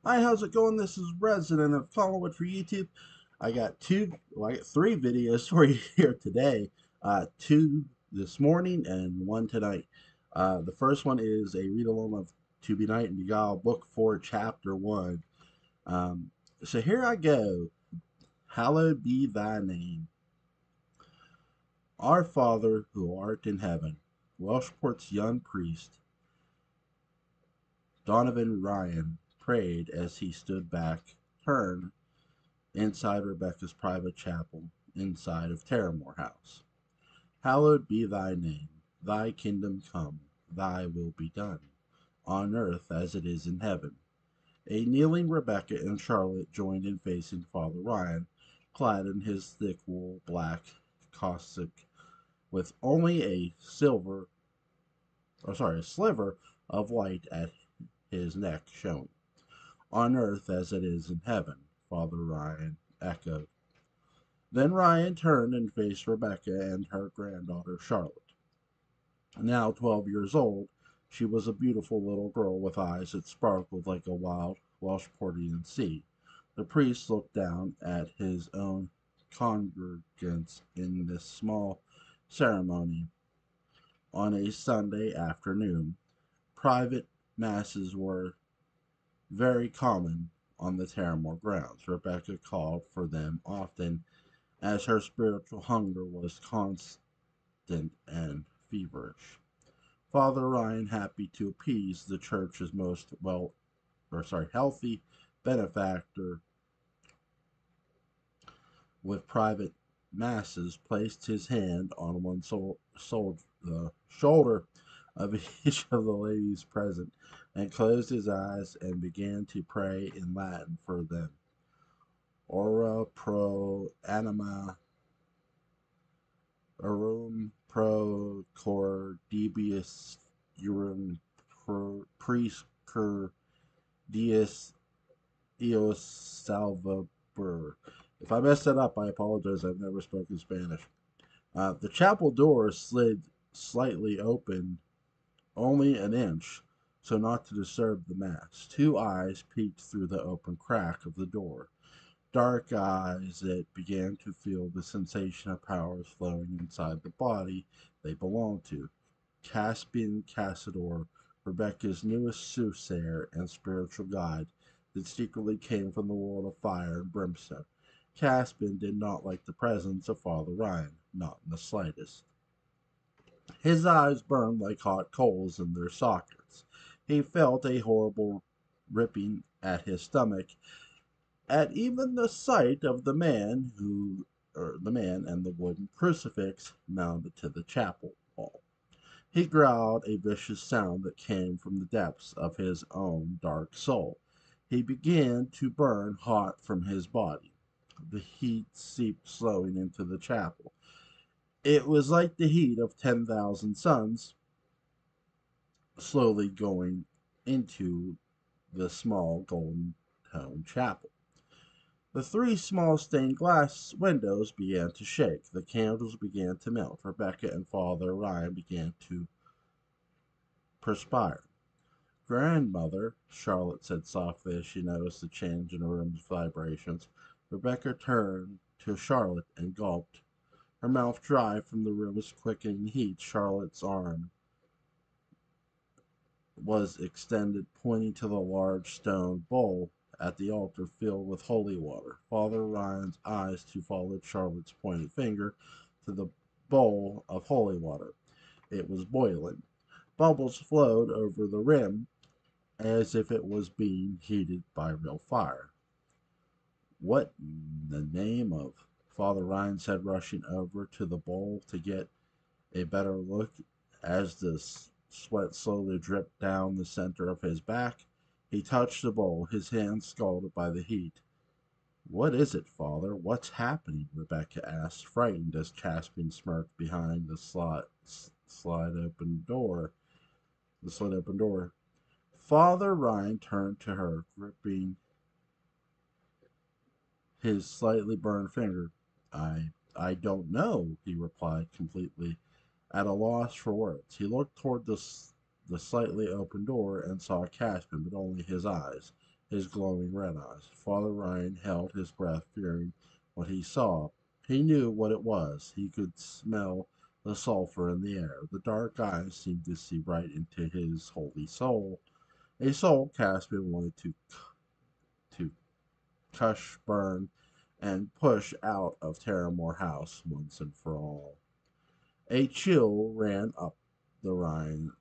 Hi, how's it going? This is Resident of Hallowed for YouTube. I got three videos for you here today. Two this morning and one tonight. The first one is a read along of To Benight and Beguile, Book 4, Chapter 1. Um, so here I go. Hallowed be thy name. Our Father who art in heaven. Welshport's young priest, Donovan Ryan, prayed as he stood back, turned inside Rebecca's private chapel, inside of Terramore House. Hallowed be thy name, thy kingdom come, thy will be done, on earth as it is in heaven. A kneeling Rebecca and Charlotte joined in facing Father Ryan, clad in his thick wool black cassock, with only a sliver of light at his neck showing. On earth as it is in heaven, Father Ryan echoed. Then Ryan turned and faced Rebecca and her granddaughter Charlotte. Now 12 years old, she was a beautiful little girl with eyes that sparkled like a wild Welshportian sea. The priest looked down at his own congregants in this small ceremony on a Sunday afternoon. Private masses were very common on the Terramore grounds. Rebecca called for them often, as her spiritual hunger was constant and feverish. Father Ryan, happy to appease the church's most healthy benefactor with private masses, placed his hand on the shoulder of each of the ladies present, and closed his eyes and began to pray in Latin for them. Ora pro anima Arum pro cor urum prescur dies eos salvabur. If I messed that up, I apologize. I've never spoken Spanish. The chapel door slid slightly open, only an inch, so not to disturb the mass. Two eyes peeked through the open crack of the door. Dark eyes that began to feel the sensation of powers flowing inside the body they belonged to. Caspian Cassador, Rebecca's newest soothsayer and spiritual guide, that secretly came from the world of fire and brimstone. Caspian did not like the presence of Father Ryan, not in the slightest. His eyes burned like hot coals in their sockets. He felt a horrible ripping at his stomach at even the sight of the man and the wooden crucifix mounted to the chapel wall. He growled a vicious sound that came from the depths of his own dark soul. He began to burn hot from his body. The heat seeped slowly into the chapel. It was like the heat of 10,000 suns slowly going into the small golden toned chapel. The three small stained glass windows began to shake. The candles began to melt. Rebecca and Father Ryan began to perspire. Grandmother, Charlotte said softly as she noticed the change in the room's vibrations. Rebecca turned to Charlotte and gulped. Her mouth dry from the room's quickening heat. Charlotte's arm was extended, pointing to the large stone bowl at the altar filled with holy water. Father Ryan's eyes too followed Charlotte's pointed finger to the bowl of holy water. It was boiling. Bubbles flowed over the rim as if it was being heated by real fire. What in the name of? Father Ryan said, rushing over to the bowl to get a better look as the sweat slowly dripped down the center of his back. He touched the bowl, his hands scalded by the heat. What is it, Father? What's happening? Rebecca asked, frightened as Caspian smirked behind the slide open door. The slid open door. Father Ryan turned to her, gripping his slightly burned finger. I don't know, he replied, completely at a loss for words. He looked toward the slightly open door and saw Caspian, but only his eyes. his glowing red eyes. Father Ryan held his breath, fearing what he saw. He knew what it was. He could smell the sulfur in the air. The dark eyes seemed to see right into his holy soul, a soul Caspian wanted to crush, burn, and push out of Terramore House once and for all. A chill ran up the Rhine.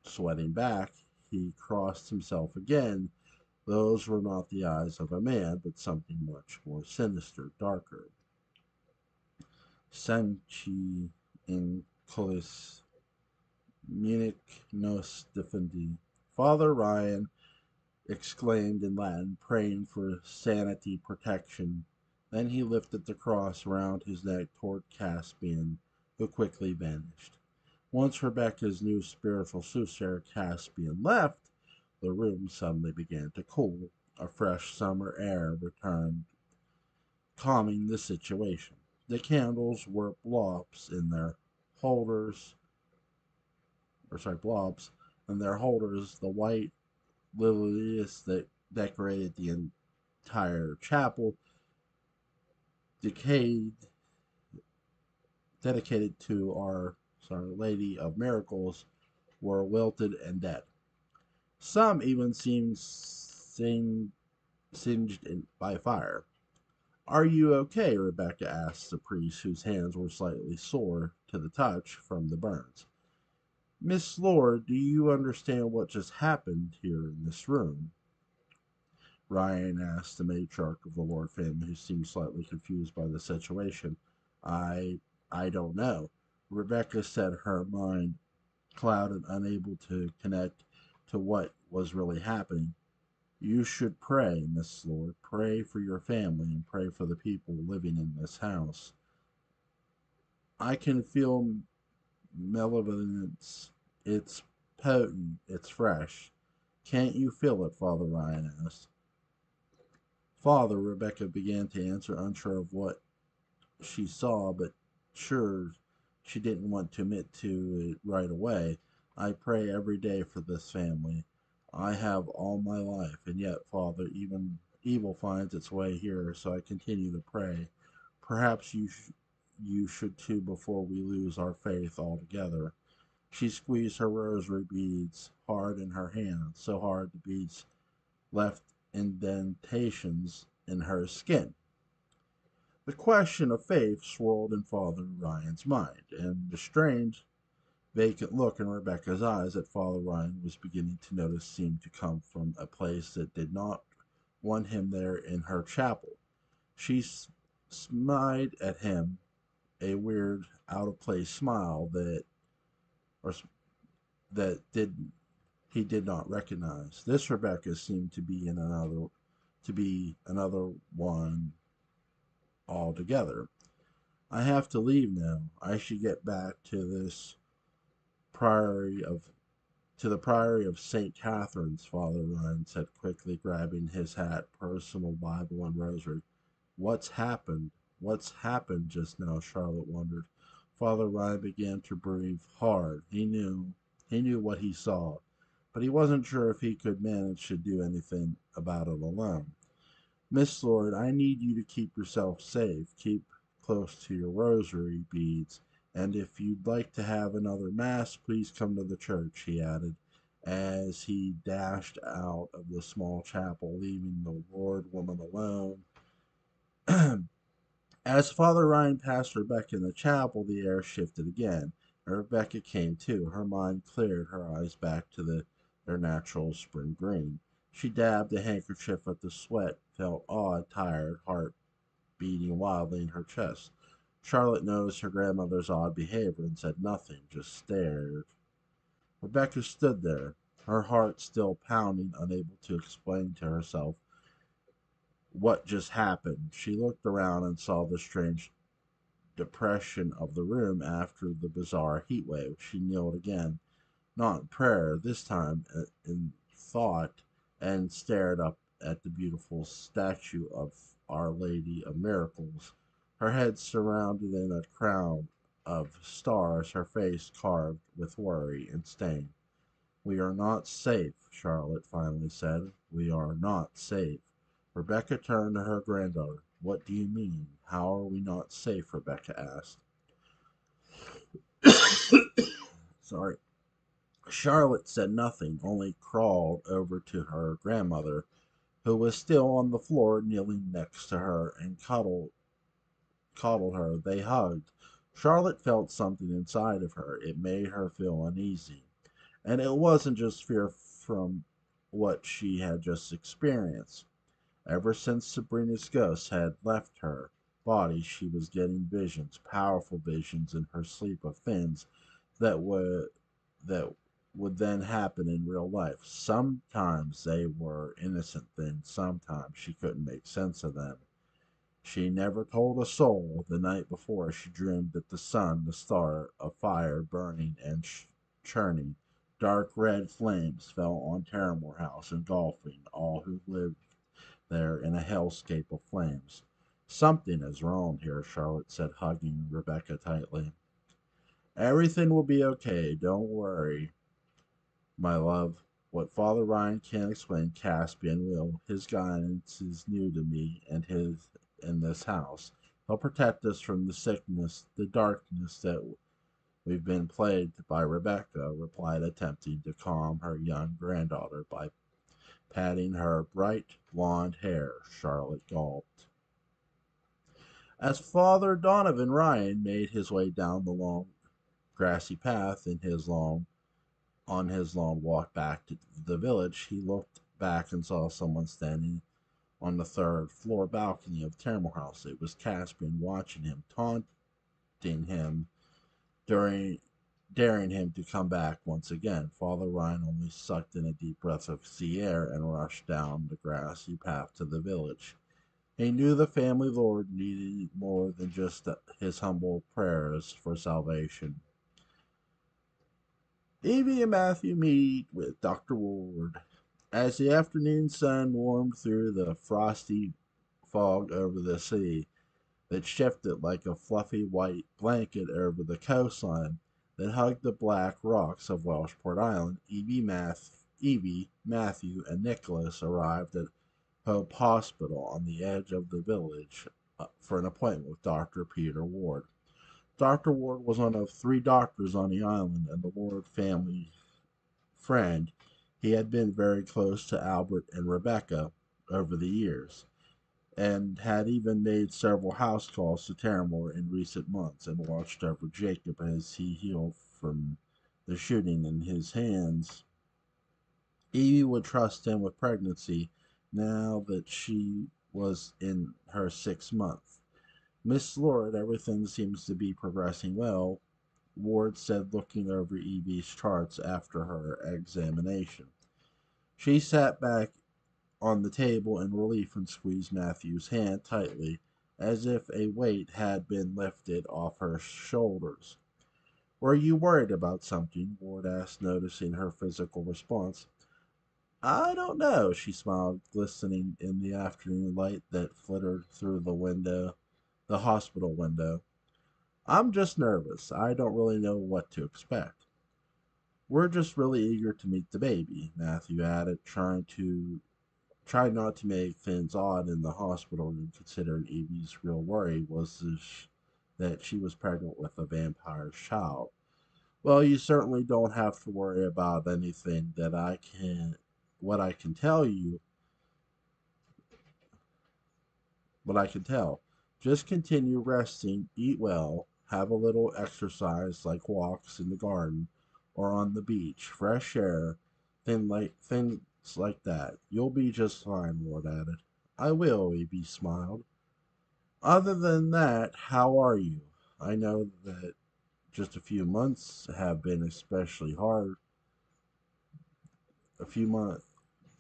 Sweating back, he crossed himself again. Those were not the eyes of a man, but something much more sinister, darker. Sanchi in colis Munich nos defendi. Father Ryan exclaimed in Latin, praying for sanity protection. Then he lifted the cross round his neck toward Caspian, who quickly vanished. Once Rebecca's new spiritual soothsayer Caspian left, the room suddenly began to cool. A fresh summer air returned, calming the situation. The candles were blobs in their holders. The white lilies that decorated the entire chapel, decayed, dedicated to our Lady of Miracles, were wilted and dead. Some even seemed singed by fire. "Are you okay?" Rebecca asked the priest, whose hands were slightly sore to the touch from the burns. "Miss Lord, do you understand what just happened here in this room?" Ryan asked the matriarch of the Lord family, who seemed slightly confused by the situation. I I don't know. Rebecca said, her mind clouded, unable to connect to what was really happening. "You should pray, Miss Lord. Pray for your family and pray for the people living in this house." "I can feel malevolence. It's potent. It's fresh." "Can't you feel it?" Father Ryan asked. "Father," Rebecca began to answer, unsure of what she saw, but sure she didn't want to admit to it right away. "I pray every day for this family. I have all my life, and yet, Father, even evil finds its way here, so I continue to pray. Perhaps you should too before we lose our faith altogether." She squeezed her rosary beads hard in her hand, so hard the beads left indentations in her skin. The question of faith swirled in Father Ryan's mind, and the strange, vacant look in Rebecca's eyes that Father Ryan was beginning to notice seemed to come from a place that did not want him there in her chapel. She smiled at him, a weird, out of place smile or that did he did not recognize. This Rebecca seemed to be another one altogether. "I have to leave now. I should get back to this priory of to the Priory of St. Catherine's," Father Ryan said quickly, grabbing his hat, personal Bible, and rosary. "What's happened? What's happened just now?" Charlotte wondered. Father Ryan began to breathe hard. He knew what he saw, but he wasn't sure if he could manage to do anything about it alone. "Miss Lord, I need you to keep yourself safe. Keep close to your rosary beads. And if you'd like to have another mass, please come to the church," he added, as he dashed out of the small chapel, leaving the Lord woman alone. As Father Ryan passed Rebecca in the chapel, the air shifted again, and Rebecca came to. Her mind cleared, her eyes back to their natural spring green. She dabbed a handkerchief at the sweat, felt odd, tired, heart beating wildly in her chest. Charlotte noticed her grandmother's odd behavior and said nothing, just stared. Rebecca stood there, her heart still pounding, unable to explain to herself what just happened. She looked around and saw the strange depression of the room after the bizarre heat wave. She kneeled again, not in prayer, this time in thought, and stared up at the beautiful statue of Our Lady of Miracles, her head surrounded in a crown of stars, her face carved with worry and stain. We are not safe, Charlotte finally said. We are not safe. Rebecca turned to her granddaughter. What do you mean? How are we not safe? Rebecca asked. Sorry. Charlotte said nothing, only crawled over to her grandmother, who was still on the floor kneeling next to her, and coddled her. They hugged. Charlotte felt something inside of her. It made her feel uneasy. And it wasn't just fear from what she had just experienced. Ever since Sabrina's ghost had left her body, she was getting visions, powerful visions in her sleep of things that that would then happen in real life. Sometimes they were innocent things, sometimes she couldn't make sense of them. She never told a soul. The night before, she dreamed that the sun, the star of fire, burning and churning, dark red flames fell on Terramore House, engulfing all who lived there in a hellscape of flames. Something is wrong here, Charlotte said, hugging Rebecca tightly. Everything will be okay. Don't worry, my love. What Father Ryan can't explain, Caspian will. His guidance is new to me and his in this house. He'll protect us from the sickness, the darkness that we've been plagued by. Rebecca replied, attempting to calm her young granddaughter by patting her bright blonde hair. Charlotte gulped. As Father Donovan Ryan made his way down the long grassy path on his long walk back to the village, he looked back and saw someone standing on the third floor balcony of Terramore House. It was Caspian, watching him, taunting him, during daring him to come back once again. Father Ryan only sucked in a deep breath of sea air and rushed down the grassy path to the village. He knew the family lord needed more than just his humble prayers for salvation. Evie and Matthew meet with Dr. Ward. As the afternoon sun warmed through the frosty fog over the sea that shifted like a fluffy white blanket over the coastline that hugged the black rocks of Welshport Island, Evie, Matthew, and Nicholas arrived at Hope Hospital on the edge of the village for an appointment with Dr. Peter Ward. Dr. Ward was one of three doctors on the island and the Ward family friend. He had been very close to Albert and Rebecca over the years, and had even made several house calls to Terramore in recent months and watched over Jacob as he healed from the shooting in his hands. Evie would trust him with pregnancy now that she was in her 6th month. Miss Lord, everything seems to be progressing well, Ward said, looking over Evie's charts after her examination. She sat back on the table in relief and squeezed Matthew's hand tightly, as if a weight had been lifted off her shoulders. Were you worried about something? Ward asked, noticing her physical response. I don't know, she smiled, glistening in the afternoon light that flittered through the hospital window. I'm just nervous. I don't really know what to expect. We're just really eager to meet the baby, Matthew added, trying not to make things odd in the hospital, and considering Evie's real worry was that she was pregnant with a vampire's child. Well, you certainly don't have to worry about anything that I can. What I can tell you, what I can tell. Just continue resting, eat well, have a little exercise like walks in the garden or on the beach, fresh air, things like that. You'll be just fine, Ward added. I will, Evie smiled. Other than that, how are you? I know that just a few months have been especially hard. A few months,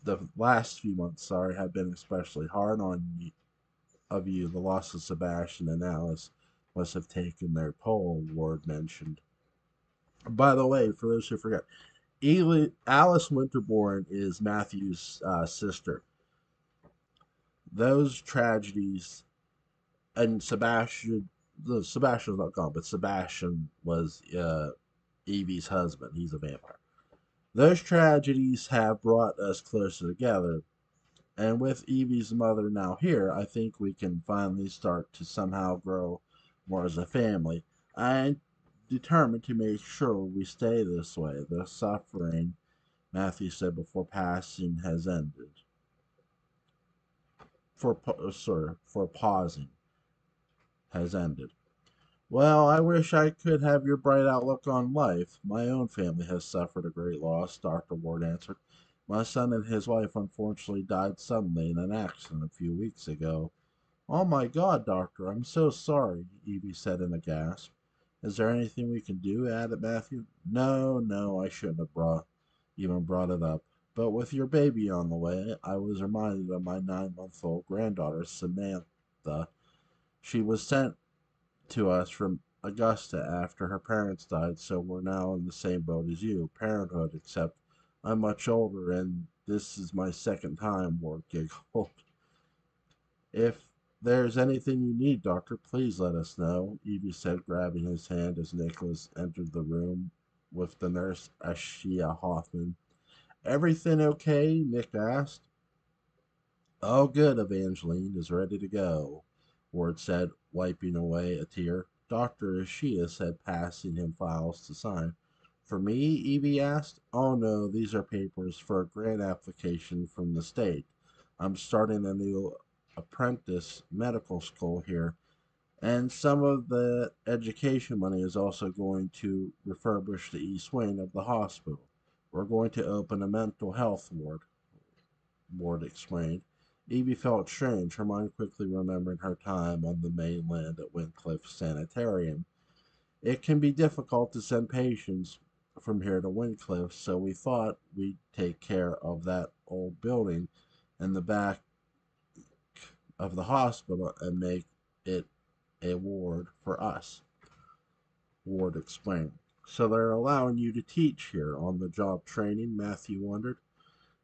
the last few months, sorry, have been especially hard of you. The loss of Sebastian and Alice must have taken their toll, Ward mentioned. By the way, for those who forget, Alice Winterbourne is Matthew's sister. Those tragedies, and Sebastian's not gone, but Sebastian was Evie's husband. He's a vampire. Those tragedies have brought us closer together, and with Evie's mother now here, I think we can finally start to somehow grow more as a family. I'm determined to make sure we stay this way. The suffering, Matthew said before passing, has ended. For pausing, has ended. Well, I wish I could have your bright outlook on life. My own family has suffered a great loss, Dr. Ward answered. My son and his wife unfortunately died suddenly in an accident a few weeks ago. Oh my God, Doctor, I'm so sorry, Evie said in a gasp. Is there anything we can do? Added Matthew. No, no, I shouldn't have even brought it up. But with your baby on the way, I was reminded of my 9-month-old granddaughter, Samantha. She was sent to us from Augusta after her parents died, so we're now in the same boat as you, parenthood, except I'm much older and this is my second time, Ward giggled. If there's anything you need, Doctor, please let us know, Evie said, grabbing his hand as Nicholas entered the room with the nurse, Ashia Hoffman. Everything okay? Nick asked. Oh, good, Evangeline is ready to go, Ward said, wiping away a tear. Dr. Ashia said, passing him files to sign. For me? Evie asked. Oh, no, these are papers for a grant application from the state. I'm starting a new apprentice medical school here, and some of the education money is also going to refurbish the east wing of the hospital. We're going to open a mental health ward, Ward explained. Evie felt strange, her mind quickly remembering her time on the mainland at Wincliffe Sanitarium. It can be difficult to send patients from here to Wincliffe, so we thought we'd take care of that old building in the back of the hospital and make it a ward for us, Ward explained. So they're allowing you to teach here on the job training, Matthew wondered.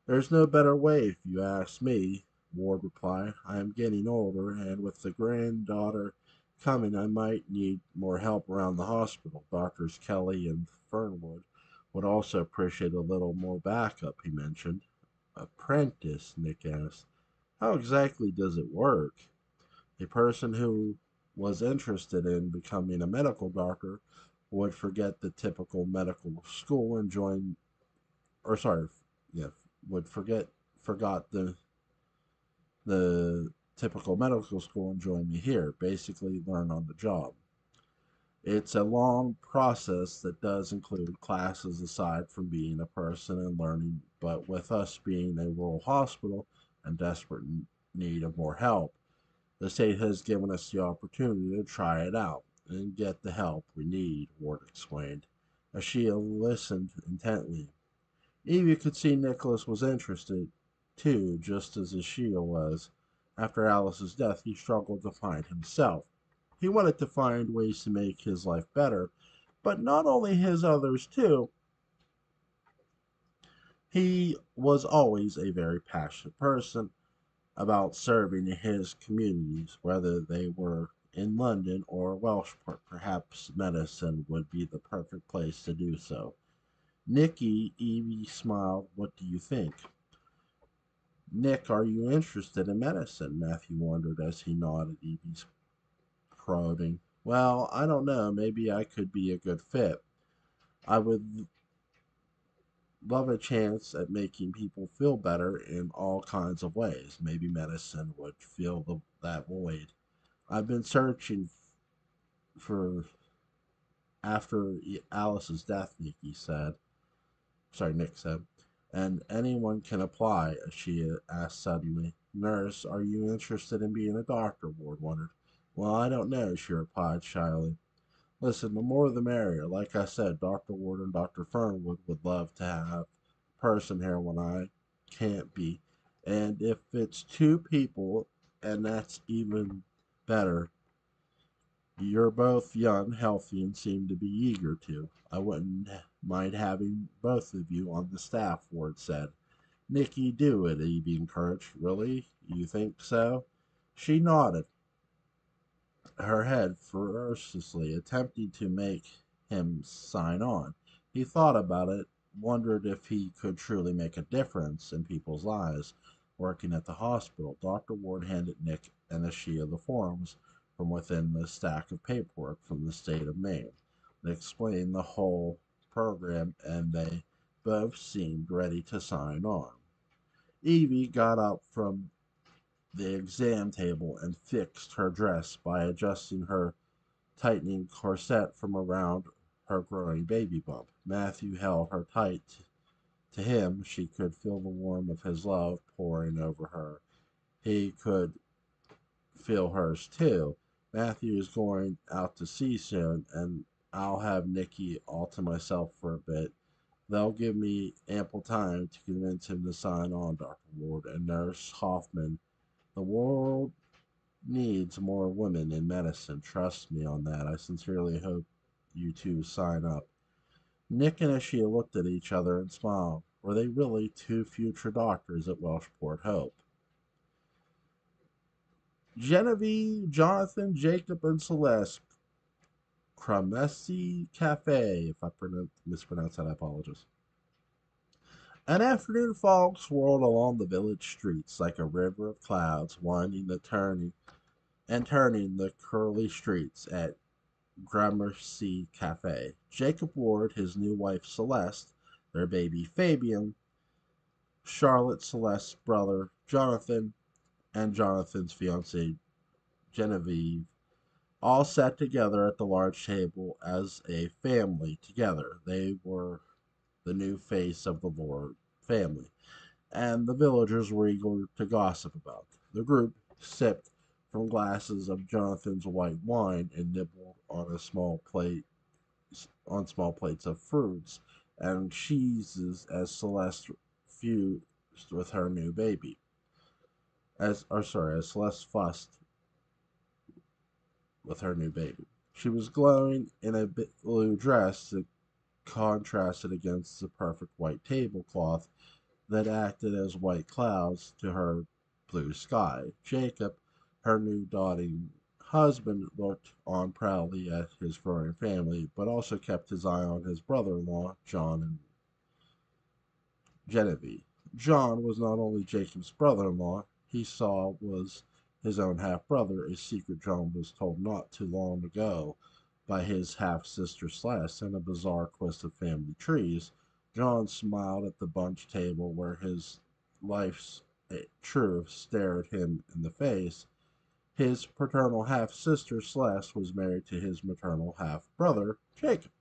There's no better way, if you ask me, Ward replied. I am getting older, and with the granddaughter coming, I might need more help around the hospital. Doctors Kelly and Fernwood would also appreciate a little more backup, he mentioned. Apprentice, Nick asked. How exactly does it work? A person who was interested in becoming a medical doctor would forget the typical medical school and join, or sorry, yeah, would forgot the typical medical school and join me here. Basically, learn on the job. It's a long process that does include classes aside from being a person and learning, but with us being a rural hospital and desperate need of more help, the state has given us the opportunity to try it out and get the help we need, Ward explained. Ashia listened intently. Evie could see Nicholas was interested, too, just as Ashia was. After Alice's death, he struggled to find himself. He wanted to find ways to make his life better, but not only his, others too. He was always a very passionate person about serving his communities, whether they were in London or Welshport. Perhaps medicine would be the perfect place to do so. Nicky, Evie smiled. What do you think? Nick, are you interested in medicine? Matthew wondered as he nodded, Evie's probing. Well, I don't know. Maybe I could be a good fit. I would love a chance at making people feel better in all kinds of ways. Maybe medicine would fill that void. I've been searching for after Alice's death, Nikki said. Sorry, Nick said. And anyone can apply, she asked suddenly. Nurse, are you interested in being a doctor? Ward wondered. Well, I don't know, she replied shyly. Listen, the more the merrier. Like I said, Dr. Ward and Dr. Fernwood would love to have a person here when I can't be. And if it's two people, and that's even better, you're both young, healthy, and seem to be eager to. I wouldn't mind having both of you on the staff, Ward said. Nicky, do it, Evie encouraged. Really? You think so? She nodded her head ferociously, attempting to make him sign on. He thought about it wondered if he could truly make a difference in people's lives working at the hospital. Dr. Ward handed Nick and Ashia the forms from within the stack of paperwork from the state of Maine. They explained the whole program, and they both seemed ready to sign on. Evie got up from the exam table and fixed her dress by adjusting her tightening corset from around her growing baby bump. Matthew held her tight to him. She could feel the warmth of his love pouring over her. He could feel hers too. Matthew is going out to sea soon, and I'll have Nikki all to myself for a bit. They'll give me ample time to convince him to sign on, Dr. Ward and Nurse Hoffman. The world needs more women in medicine. Trust me on that. I sincerely hope you two sign up. Nick and Ashia looked at each other and smiled. Were they really two future doctors at Welshport Hope? Genevieve, Jonathan, Jacob, and Celeste. Cremesi Cafe. If I mispronounce that, I apologize. An afternoon fog swirled along the village streets like a river of clouds, winding the turning the curly streets at Gramercy Cafe. Jacob Ward, his new wife Celeste, their baby Fabian, Charlotte Celeste's brother Jonathan, and Jonathan's fiancée Genevieve all sat together at the large table as a family together. They were the new face of the Lord family, and the villagers were eager to gossip about. The group sipped from glasses of Jonathan's white wine and nibbled on small plates of fruits and cheeses as Celeste fused with her new baby. As Celeste fussed with her new baby. She was glowing in a blue dress that contrasted against the perfect white tablecloth that acted as white clouds to her blue sky. Jacob, her new doting husband, looked on proudly at his growing family, but also kept his eye on his brother-in-law, John and Genevieve. John was not only Jacob's brother-in-law, he saw was his own half-brother, a secret John was told not too long ago by his half-sister Celeste in a bizarre twist of family trees. John smiled at the bunch table where his life's truth stared him in the face. His paternal half-sister Celeste was married to his maternal half-brother Jacob.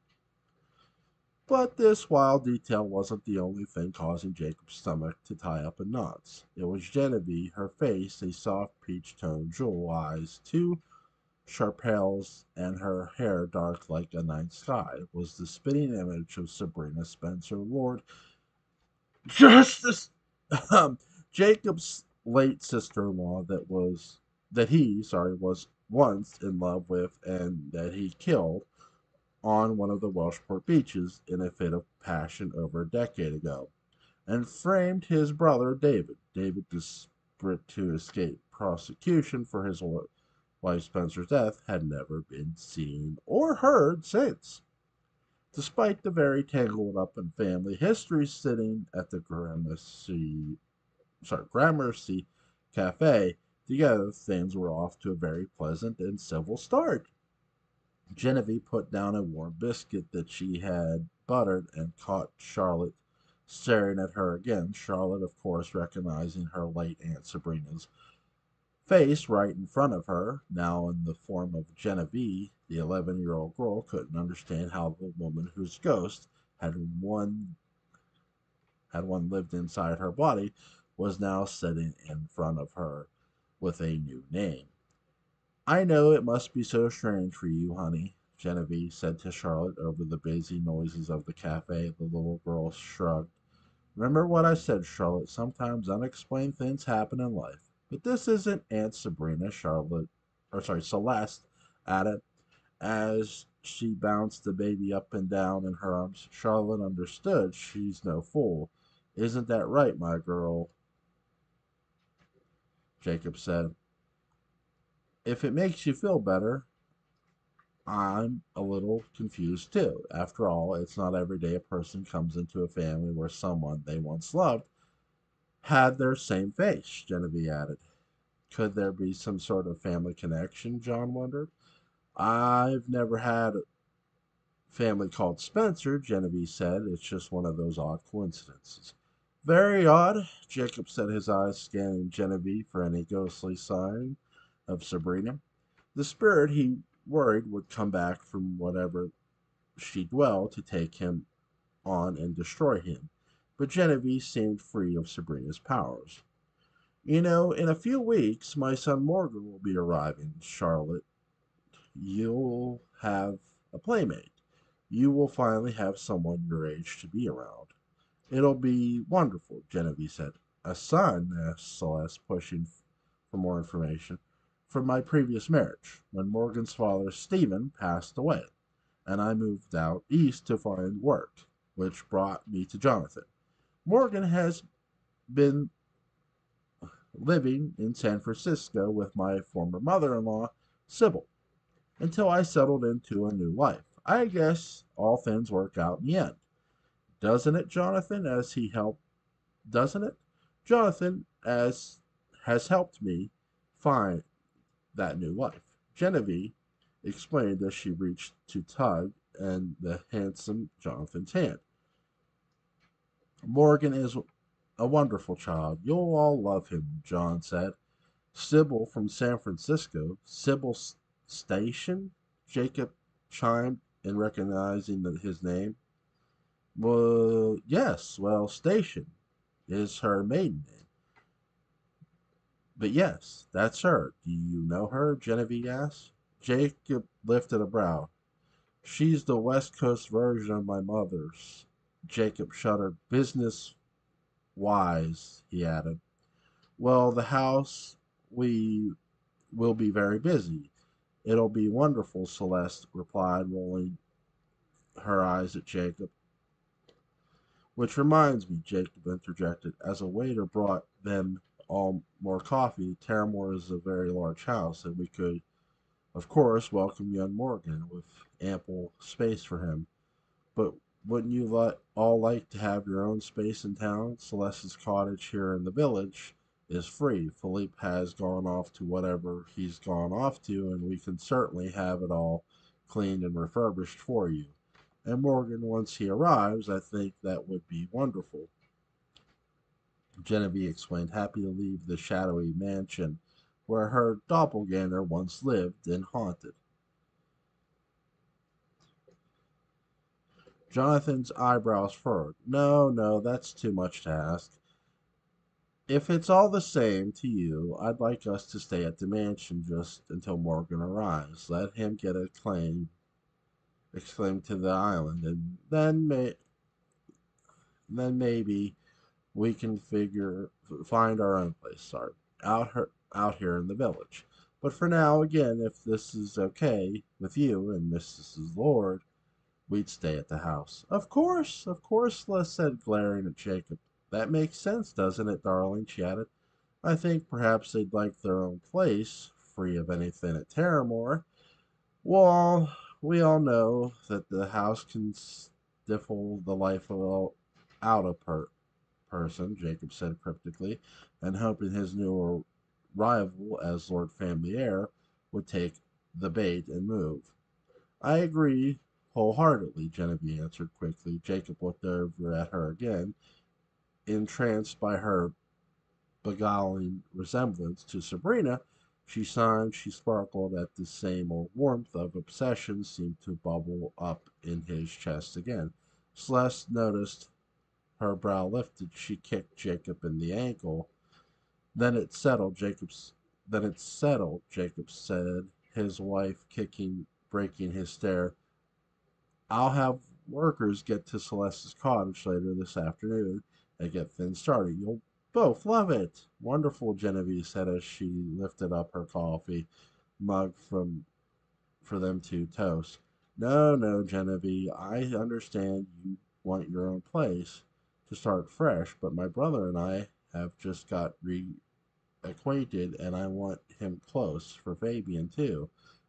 But this wild detail wasn't the only thing causing Jacob's stomach to tie up in knots. It was Genevieve, her face a soft peach-toned jewel, eyes two sharp pales, and her hair dark like a night sky, was the spitting image of Sabrina Spencer Lord. Justice! um, Jacob's late sister-in-law was once in love with and that he killed on one of the Welshport beaches in a fit of passion over a decade ago, and framed his brother David. David, desperate to escape prosecution for his wife Spencer's death, had never been seen or heard since. Despite the very tangled up in family history sitting at the Gramercy Cafe together, things were off to a very pleasant and civil start. Genevieve put down a warm biscuit that she had buttered and caught Charlotte staring at her again. Charlotte, of course, recognizing her late Aunt Sabrina's face right in front of her, now in the form of Genevieve. The 11-year-old girl couldn't understand how the woman whose ghost had one lived inside her body was now sitting in front of her with a new name. I know it must be so strange for you, honey, Genevieve said to Charlotte over the busy noises of the cafe. The little girl shrugged. Remember what I said, Charlotte. Sometimes unexplained things happen in life. But this isn't Aunt Sabrina, Celeste added, as she bounced the baby up and down in her arms. Charlotte understood. She's no fool. Isn't that right, my girl? Jacob said. If it makes you feel better, I'm a little confused too. After all, it's not every day a person comes into a family where someone they once loved had their same face, Genevieve added. Could there be some sort of family connection? John wondered. I've never had a family called Spencer, Genevieve said. It's just one of those odd coincidences. Very odd, Jacob said, his eyes scanning Genevieve for any ghostly sign of Sabrina. The spirit he worried would come back from whatever she dwelled to take him on and destroy him. But Genevieve seemed free of Sabrina's powers. In a few weeks, my son Morgan will be arriving, Charlotte. You'll have a playmate. You will finally have someone your age to be around. It'll be wonderful, Genevieve said. A son, asked Celeste, pushing for more information. From my previous marriage, when Morgan's father, Stephen, passed away, and I moved out east to find work, which brought me to Jonathan. Morgan has been living in San Francisco with my former mother in law, Sybil, until I settled into a new life. I guess all things work out in the end. Doesn't it, Jonathan, as he helped doesn't it? Jonathan as has helped me find that new life. Genevieve explained as she reached to tug and the handsome Jonathan's hand. Morgan is a wonderful child. You'll all love him, John said. Sybil from San Francisco. Sybil Station? Jacob chimed in recognizing his name. Well, yes, well, Station is her maiden name. But yes, that's her. Do you know her? Genevieve asked. Jacob lifted a brow. She's the West Coast version of my mother's. Jacob shuddered. Business wise, he added. Well, the house we will be very busy. It'll be wonderful, Celeste replied, rolling her eyes at Jacob. Which reminds me, Jacob interjected, as a waiter brought them all more coffee. Terramore is a very large house, and we could, of course, welcome young Morgan with ample space for him. But wouldn't you all like to have your own space in town? Celeste's cottage here in the village is free. Philippe has gone off to whatever he's gone off to, and we can certainly have it all cleaned and refurbished for you. And Morgan, once he arrives, I think that would be wonderful. Genevieve explained, happy to leave the shadowy mansion where her doppelganger once lived and haunted. Jonathan's eyebrows furrowed. No, no, that's too much to ask. If it's all the same to you, I'd like us to stay at the mansion just until Morgan arrives. Let him get a claim, exclaimed to the island, and then maybe we can find our own place. Sorry, out here in the village. But for now, again, if this is okay with you and Mrs. Lord, we'd stay at the house. Of course, Les said, glaring at Jacob. That makes sense, doesn't it, darling? She added. I think perhaps they'd like their own place, free of anything at Terramore. Well, we all know that the house can stifle the life out of person, Jacob said cryptically, and hoping his new rival as Lord Family would take the bait and move. I agree wholeheartedly, Genevieve answered quickly. Jacob looked over at her again, entranced by her beguiling resemblance to Sabrina. She sighed, she sparkled at the same old warmth of obsession seemed to bubble up in his chest again. Celeste noticed her brow lifted. She kicked Jacob in the ankle. Then it's settled, Jacob said, his wife breaking his stare. I'll have workers get to Celeste's cottage later this afternoon and get things started. You'll both love it. Wonderful, Genevieve said as she lifted up her coffee mug for them to toast. No, no, Genevieve, I understand you want your own place to start fresh, but my brother and I have just got reacquainted and I want him close for Fabian too.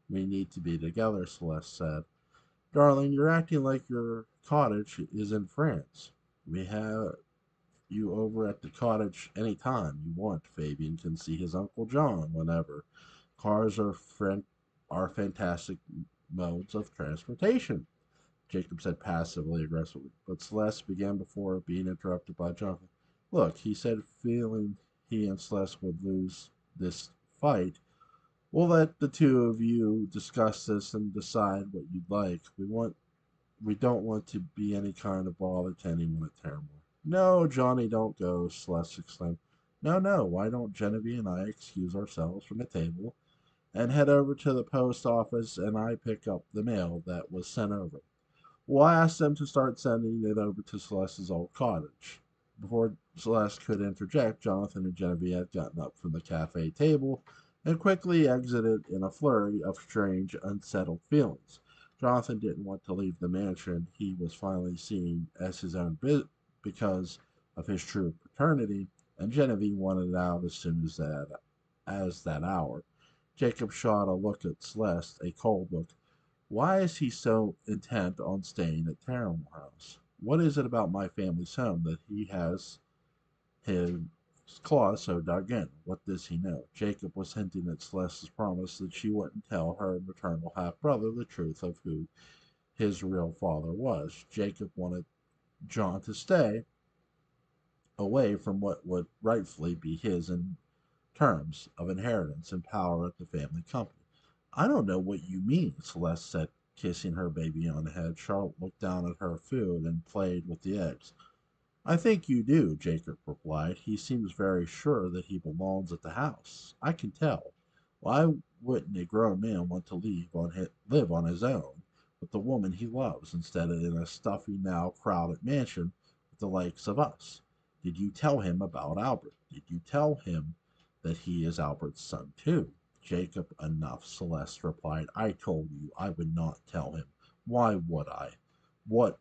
We need to be together, Celeste said. Darling, you're acting like your cottage is in France. We have you over at the cottage any time you want. Fabian can see his Uncle John whenever. Cars are fantastic modes of transportation, Jacob said passively aggressively. But Celeste began before being interrupted by Jonathan. Look, he said, feeling he and Celeste would lose this fight. We'll let the two of you discuss this and decide what you'd like. We don't want to be any kind of bother to anyone at Terramore. No, Johnny, don't go, Celeste exclaimed. No, no, why don't Genevieve and I excuse ourselves from the table and head over to the post office and I pick up the mail that was sent over? Well, I asked them to start sending it over to Celeste's old cottage. Before Celeste could interject, Jonathan and Genevieve had gotten up from the cafe table and quickly exited in a flurry of strange, unsettled feelings. Jonathan didn't want to leave the mansion he was finally seeing as his own because of his true paternity, and Genevieve wanted out as soon as that hour. Jacob shot a look at Celeste, a cold look. Why is he so intent on staying at Terramore House? What is it about my family's home that he has his claws so dug in? What does he know? Jacob was hinting at Celeste's promise that she wouldn't tell her maternal half brother the truth of who his real father was. Jacob wanted John to stay away from what would rightfully be his in terms of inheritance and power at the family company. I don't know what you mean, Celeste said, kissing her baby on the head. Charlotte looked down at her food and played with the eggs. I think you do, Jacob replied. He seems very sure that he belongs at the house. I can tell. Why wouldn't a grown man want to live on his own with the woman he loves instead of in a stuffy, now crowded mansion with the likes of us? Did you tell him about Albert? Did you tell him that he is Albert's son too? Jacob, enough, Celeste replied. I told you I would not tell him. Why would I? What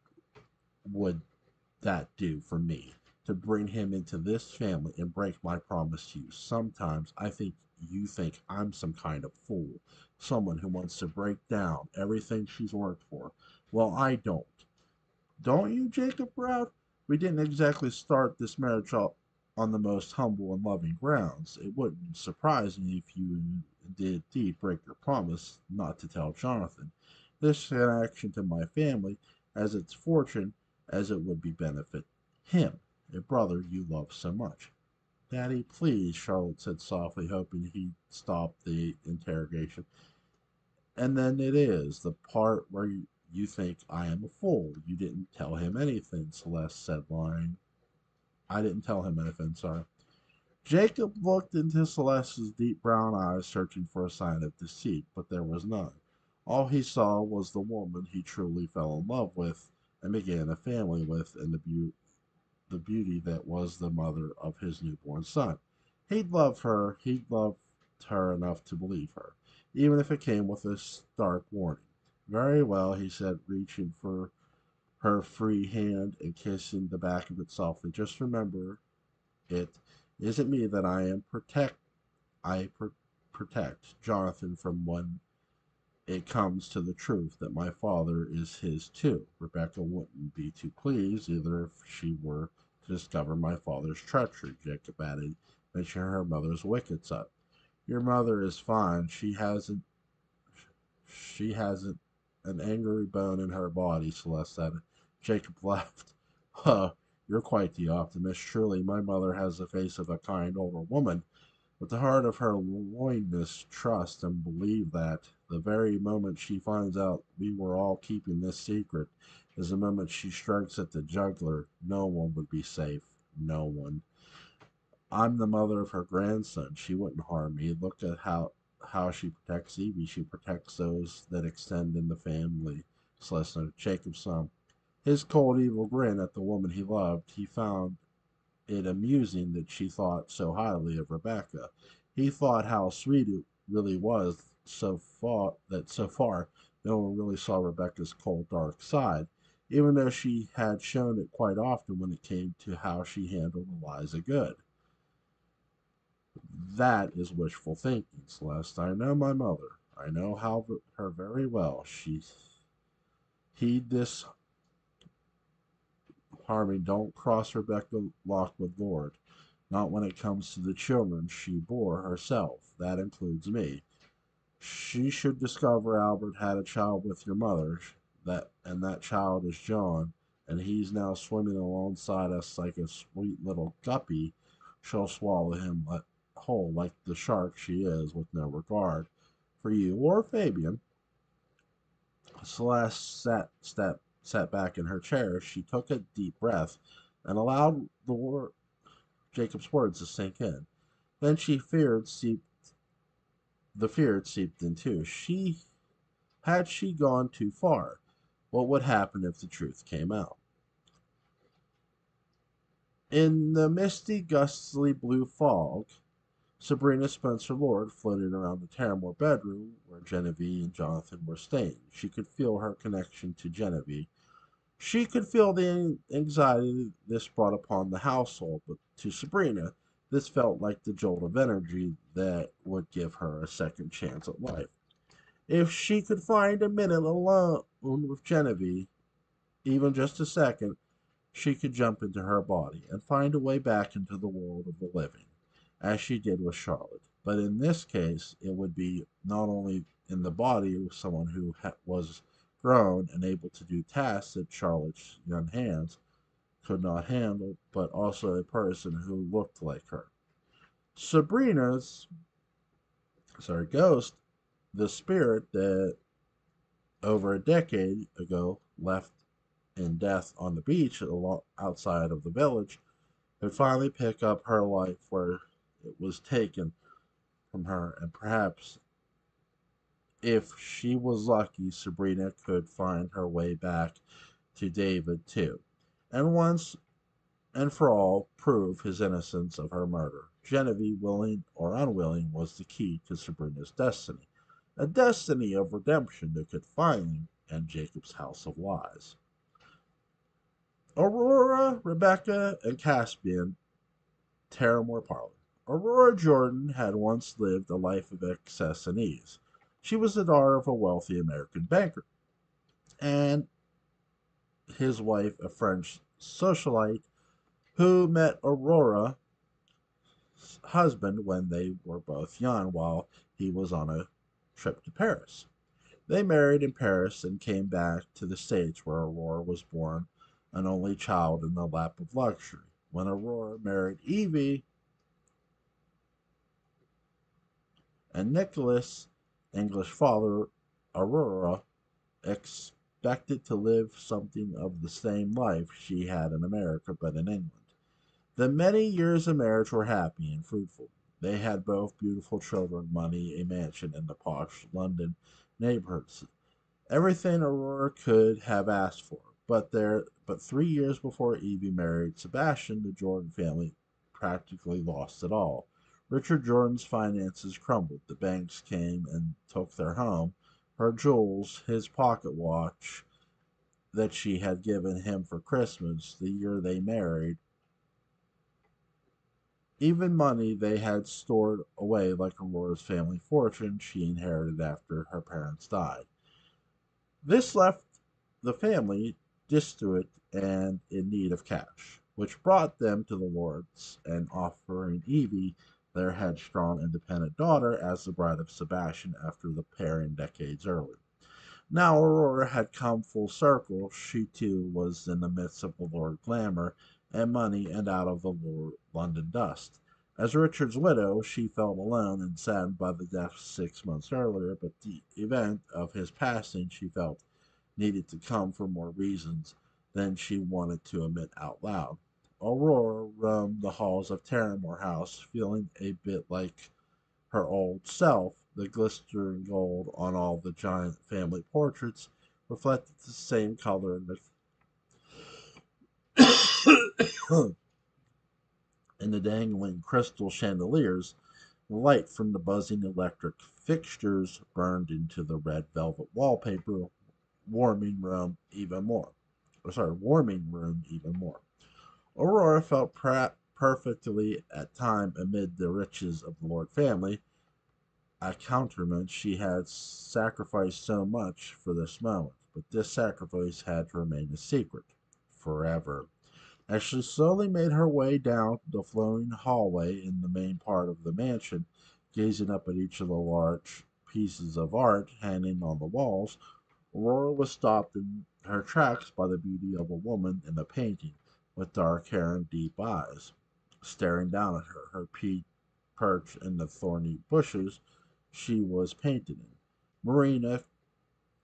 would that do for me? To bring him into this family and break my promise to you. Sometimes I think you think I'm some kind of fool, someone who wants to break down everything she's worked for. Well, I don't. Don't you, Jacob growled. We didn't exactly start this marriage on the most humble and loving grounds. It wouldn't surprise me if you did indeed break your promise not to tell Jonathan. This connection to my family has its fortune as it would be benefit him, a brother you love so much. Daddy, please, Charlotte said softly, hoping he'd stop the interrogation. And then it is the part where you think I am a fool. You didn't tell him anything, Celeste said, lying. I didn't tell him anything, sorry. Jacob looked into Celeste's deep brown eyes, searching for a sign of deceit, but there was none. All he saw was the woman he truly fell in love with and began a family with, and the beauty that was the mother of his newborn son. He'd loved her enough to believe her, even if it came with a stark warning. Very well, he said, reaching for her free hand and kissing the back of it softly. Just remember, it isn't me that I protect Jonathan from when it comes to the truth that my father is his too. Rebecca wouldn't be too pleased either if she were to discover my father's treachery, Jacob added, mentioning her mother's wicked side. Your mother is fine. She hasn't an angry bone in her body, Celeste said. Jacob laughed. Huh, you're quite the optimist. Surely my mother has the face of a kind older woman, but the heart of her loyalness trust and believe that the very moment she finds out we were all keeping this secret is the moment she strikes at the jugular. No one would be safe. No one. I'm the mother of her grandson. She wouldn't harm me. Look at how she protects Evie. She protects those that extend in the family. Celeste, Jacob's son. His cold, evil grin at the woman he loved, he found it amusing that she thought so highly of Rebecca. He thought how sweet it really was so far no one really saw Rebecca's cold, dark side, even though she had shown it quite often when it came to how she handled Eliza Good. That is wishful thinking, Celeste. I know my mother. I know her very well. She heed this harming. Don't cross Rebecca Lockwood, Lord. Not when it comes to the children she bore herself. That includes me. She should discover Albert had a child with your mother, that child is John, and he's now swimming alongside us like a sweet little guppy. She'll swallow him whole like the shark she is, with no regard for you or Fabian. Celeste sat back in her chair. She took a deep breath and allowed Jacob's words to sink in. Then the fear seeped in too. Had she gone too far? What would happen if the truth came out? In the misty, gustly blue fog, Sabrina Spencer Lord floated around the Terramore bedroom where Genevieve and Jonathan were staying. She could feel her connection to Genevieve. She could feel the anxiety this brought upon the household, but to Sabrina, this felt like the jolt of energy that would give her a second chance at life. If she could find a minute alone with Genevieve, even just a second, she could jump into her body and find a way back into the world of the living, as she did with Charlotte. But in this case, it would be not only in the body of someone who was grown and able to do tasks that Charlotte's young hands could not handle, but also a person who looked like her. Sabrina's, ghost, the spirit that over a decade ago left in death on the beach outside of the village, could finally pick up her life where it was taken from her, and perhaps if she was lucky, Sabrina could find her way back to David too, and once and for all prove his innocence of her murder. Genevieve, willing or unwilling, was the key to Sabrina's destiny, a destiny of redemption that could finally end Jacob's house of lies. Aurora, Rebecca, and Caspian Terramore Parlor. Aurora Jordan had once lived a life of excess and ease. She was the daughter of a wealthy American banker, and his wife, a French socialite, who met Aurora's husband when they were both young while he was on a trip to Paris. They married in Paris and came back to the States where Aurora was born, an only child in the lap of luxury. When Aurora married Evie and Nicholas, English father, Aurora expected to live something of the same life she had in America but in England. The many years of marriage were happy and fruitful. They had both beautiful children, money, a mansion in the posh London neighborhoods. Everything Aurora could have asked for. But 3 years before Evie married Sebastian, the Jordan family practically lost it all. Richard Jordan's finances crumbled. The banks came and took their home, her jewels, his pocket watch that she had given him for Christmas the year they married, even money they had stored away like Aurora's family fortune she inherited after her parents died. This left the family destitute and in need of cash, which brought them to the Lords and offering Evie, their headstrong, independent daughter, as the bride of Sebastian after the pairing decades earlier. Now Aurora had come full circle. She too was in the midst of the Lord glamour and money and out of the Lord London dust. As Richard's widow, she felt alone and saddened by the death 6 months earlier, but the event of his passing she felt needed to come for more reasons than she wanted to admit out loud. Aurora roamed the halls of Terramore House, feeling a bit like her old self. The glittering gold on all the giant family portraits reflected the same color in the dangling crystal chandeliers. The light from the buzzing electric fixtures burned into the red velvet wallpaper, warming room even more. Aurora felt perfectly at time amid the riches of the Lord family. accoutrement, she had sacrificed so much for this moment, but this sacrifice had to remain a secret forever. As she slowly made her way down the flowing hallway in the main part of the mansion, gazing up at each of the large pieces of art hanging on the walls, Aurora was stopped in her tracks by the beauty of a woman in a painting, with dark hair and deep eyes, staring down at her, her feet perched in the thorny bushes she was painted in. Marina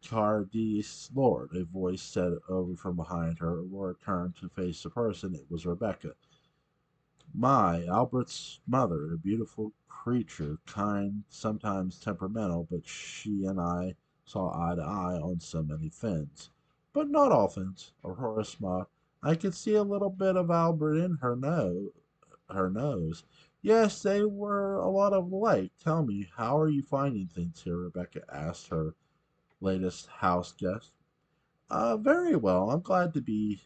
Cardis Lord, a voice said over from behind her. Aurora turned to face the person. It was Rebecca. My, Albert's mother, a beautiful creature, kind, sometimes temperamental, but she and I saw eye to eye on so many things. But not all things. Aurora smiled. I could see a little bit of Albert in her nose. Yes, they were a lot of alike. Tell me, how are you finding things here? Rebecca asked her latest house guest. Very well. I'm glad to be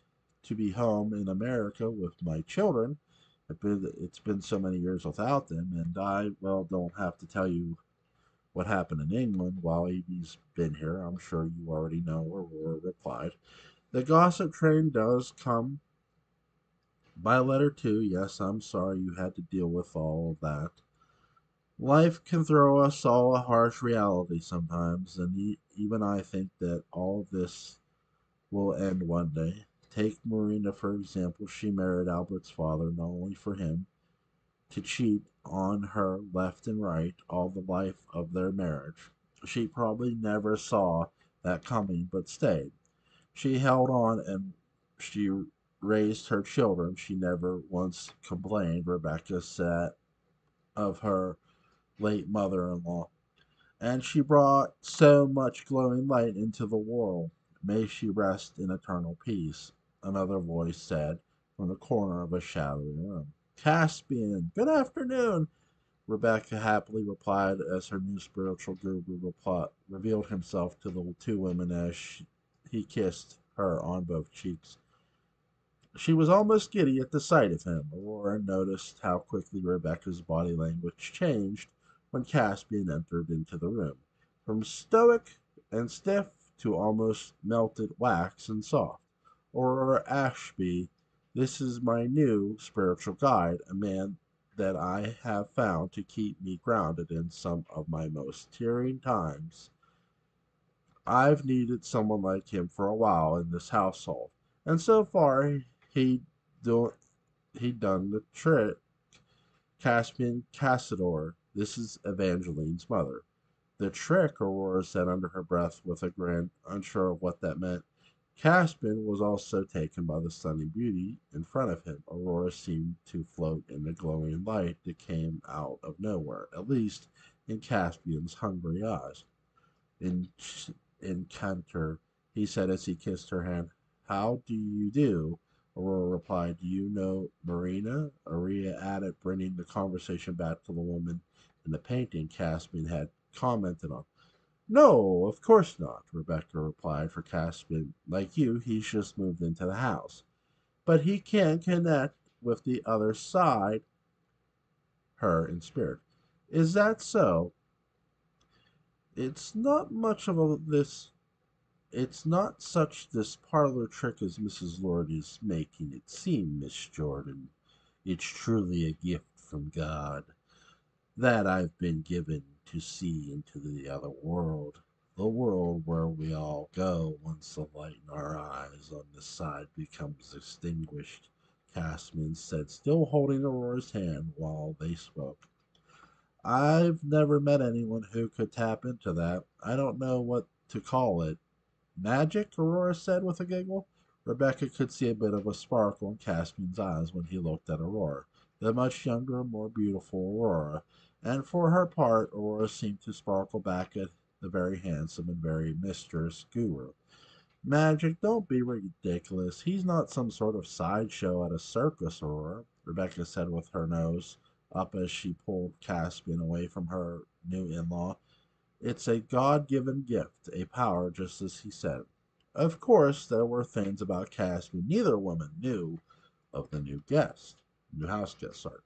home in America with my children. It's been so many years without them, and I well don't have to tell you what happened in England while Evie's been here. I'm sure you already know. Aurora replied. The gossip train does come by letter too. Yes, I'm sorry you had to deal with all of that. Life can throw us all a harsh reality sometimes, and even I think that all of this will end one day. Take Marina, for example. She married Albert's father not only for him to cheat on her left and right all the life of their marriage. She probably never saw that coming, but stayed. She held on and she raised her children. She never once complained, Rebecca said of her late mother in law. And she brought so much glowing light into the world. May she rest in eternal peace, another voice said from the corner of a shadowy room. Caspian, good afternoon, Rebecca happily replied as her new spiritual guru revealed himself to the two women as he kissed her on both cheeks. She was almost giddy at the sight of him. Aurora noticed how quickly Rebecca's body language changed when Caspian entered into the room, from stoic and stiff to almost melted wax and soft. Aurora Ashby, this is my new spiritual guide, a man that I have found to keep me grounded in some of my most tearing times. I've needed someone like him for a while in this household, and so far he do, he done the trick. Caspian Cassador, this is Evangeline's mother. The trick, Aurora said under her breath with a grin, unsure of what that meant. Caspian was also taken by the stunning beauty in front of him. Aurora seemed to float in the glowing light that came out of nowhere, at least in Caspian's hungry eyes. In Encanter, he said as he kissed her hand. How do you do? Aurora replied. Do you know Marina? Aria added, bringing the conversation back to the woman in the painting Caspian had commented on. No, of course not, Rebecca replied. For Caspian, like you, he's just moved into the house. But he can connect with the other side, her in spirit. Is that so? It's not much of a this It's not such this parlor trick as Mrs. Lord is making it seem, Miss Jordan. It's truly a gift from God that I've been given to see into the other world, the world where we all go once the light in our eyes on this side becomes extinguished, Caspian said, still holding Aurora's hand while they spoke. I've never met anyone who could tap into that. I don't know what to call it. Magic? Aurora said with a giggle. Rebecca could see a bit of a sparkle in Caspian's eyes when he looked at Aurora, the much younger and more beautiful Aurora, and for her part, Aurora seemed to sparkle back at the very handsome and very mischievous guru. Magic, don't be ridiculous. He's not some sort of sideshow at a circus, Aurora, Rebecca said with her nose up as she pulled Caspian away from her new in law. It's a God given gift, a power, just as he said. Of course, there were things about Caspian neither woman knew of the new house guest, sorry.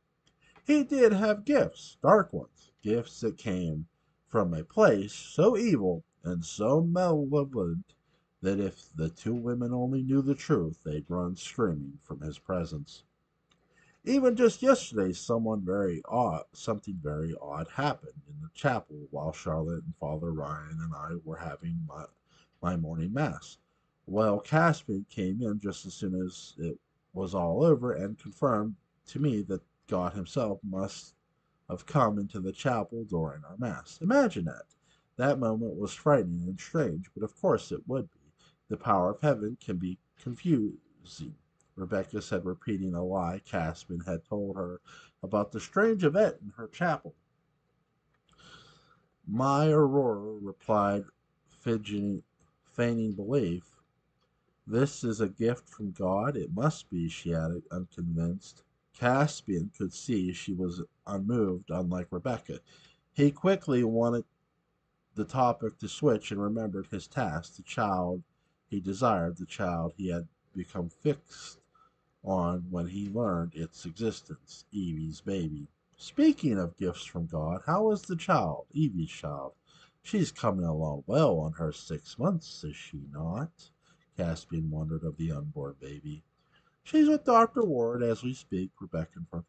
He did have gifts, dark ones, gifts that came from a place so evil and so malevolent that if the two women only knew the truth, they'd run screaming from his presence. Even just yesterday, something very odd happened in the chapel while Charlotte and Father Ryan and I were having my morning mass. Well, Caspian came in just as soon as it was all over and confirmed to me that God Himself must have come into the chapel during our mass. Imagine that. That moment was frightening and strange, but of course it would be. The power of heaven can be confusing. Rebecca said, repeating a lie Caspian had told her about the strange event in her chapel. My Aurora replied, fidgeting, feigning belief. This is a gift from God? It must be, she added, unconvinced. Caspian could see she was unmoved, unlike Rebecca. He quickly wanted the topic to switch and remembered his task, the child he desired, the child he had become fixed on when he learned its existence, Evie's baby. Speaking of gifts from God, how is the child, Evie's child? She's coming along well on her 6 months, is she not? Caspian wondered of the unborn baby. She's with Dr. Ward as we speak, Rebecca confirmed.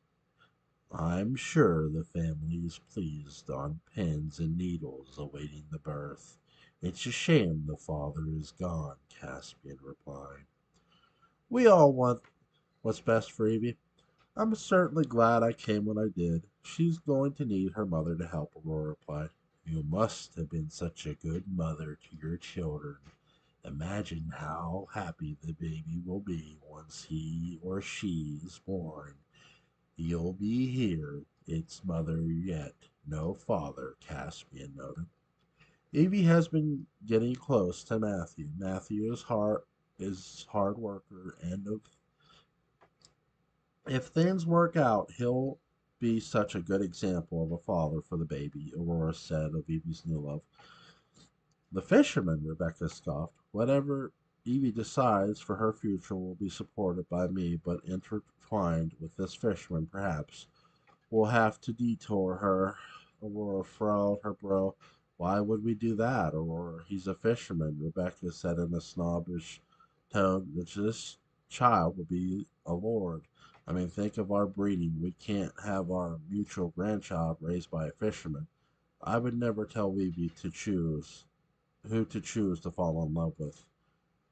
I'm sure the family is pleased on pins and needles awaiting the birth. It's a shame the father is gone, Caspian replied. We all want what's best for Evie. I'm certainly glad I came when I did. She's going to need her mother to help, Aurora replied. You must have been such a good mother to your children. Imagine how happy the baby will be once he or she is born. You'll be here, its mother yet, no father, Caspian noted. Evie has been getting close to Matthew. Matthew is hard worker, and if things work out, he'll be such a good example of a father for the baby, Aurora said of Evie's new love. The fisherman, Rebecca scoffed. Whatever Evie decides for her future will be supported by me, but intertwined with this fisherman, perhaps. We'll have to detour her. Aurora furrowed her brow. Why would we do that, Aurora? He's a fisherman, Rebecca said in a snobbish tone. This child will be a lord. I mean, think of our breeding. We can't have our mutual grandchild raised by a fisherman. I would never tell Weeby to choose who to choose to fall in love with.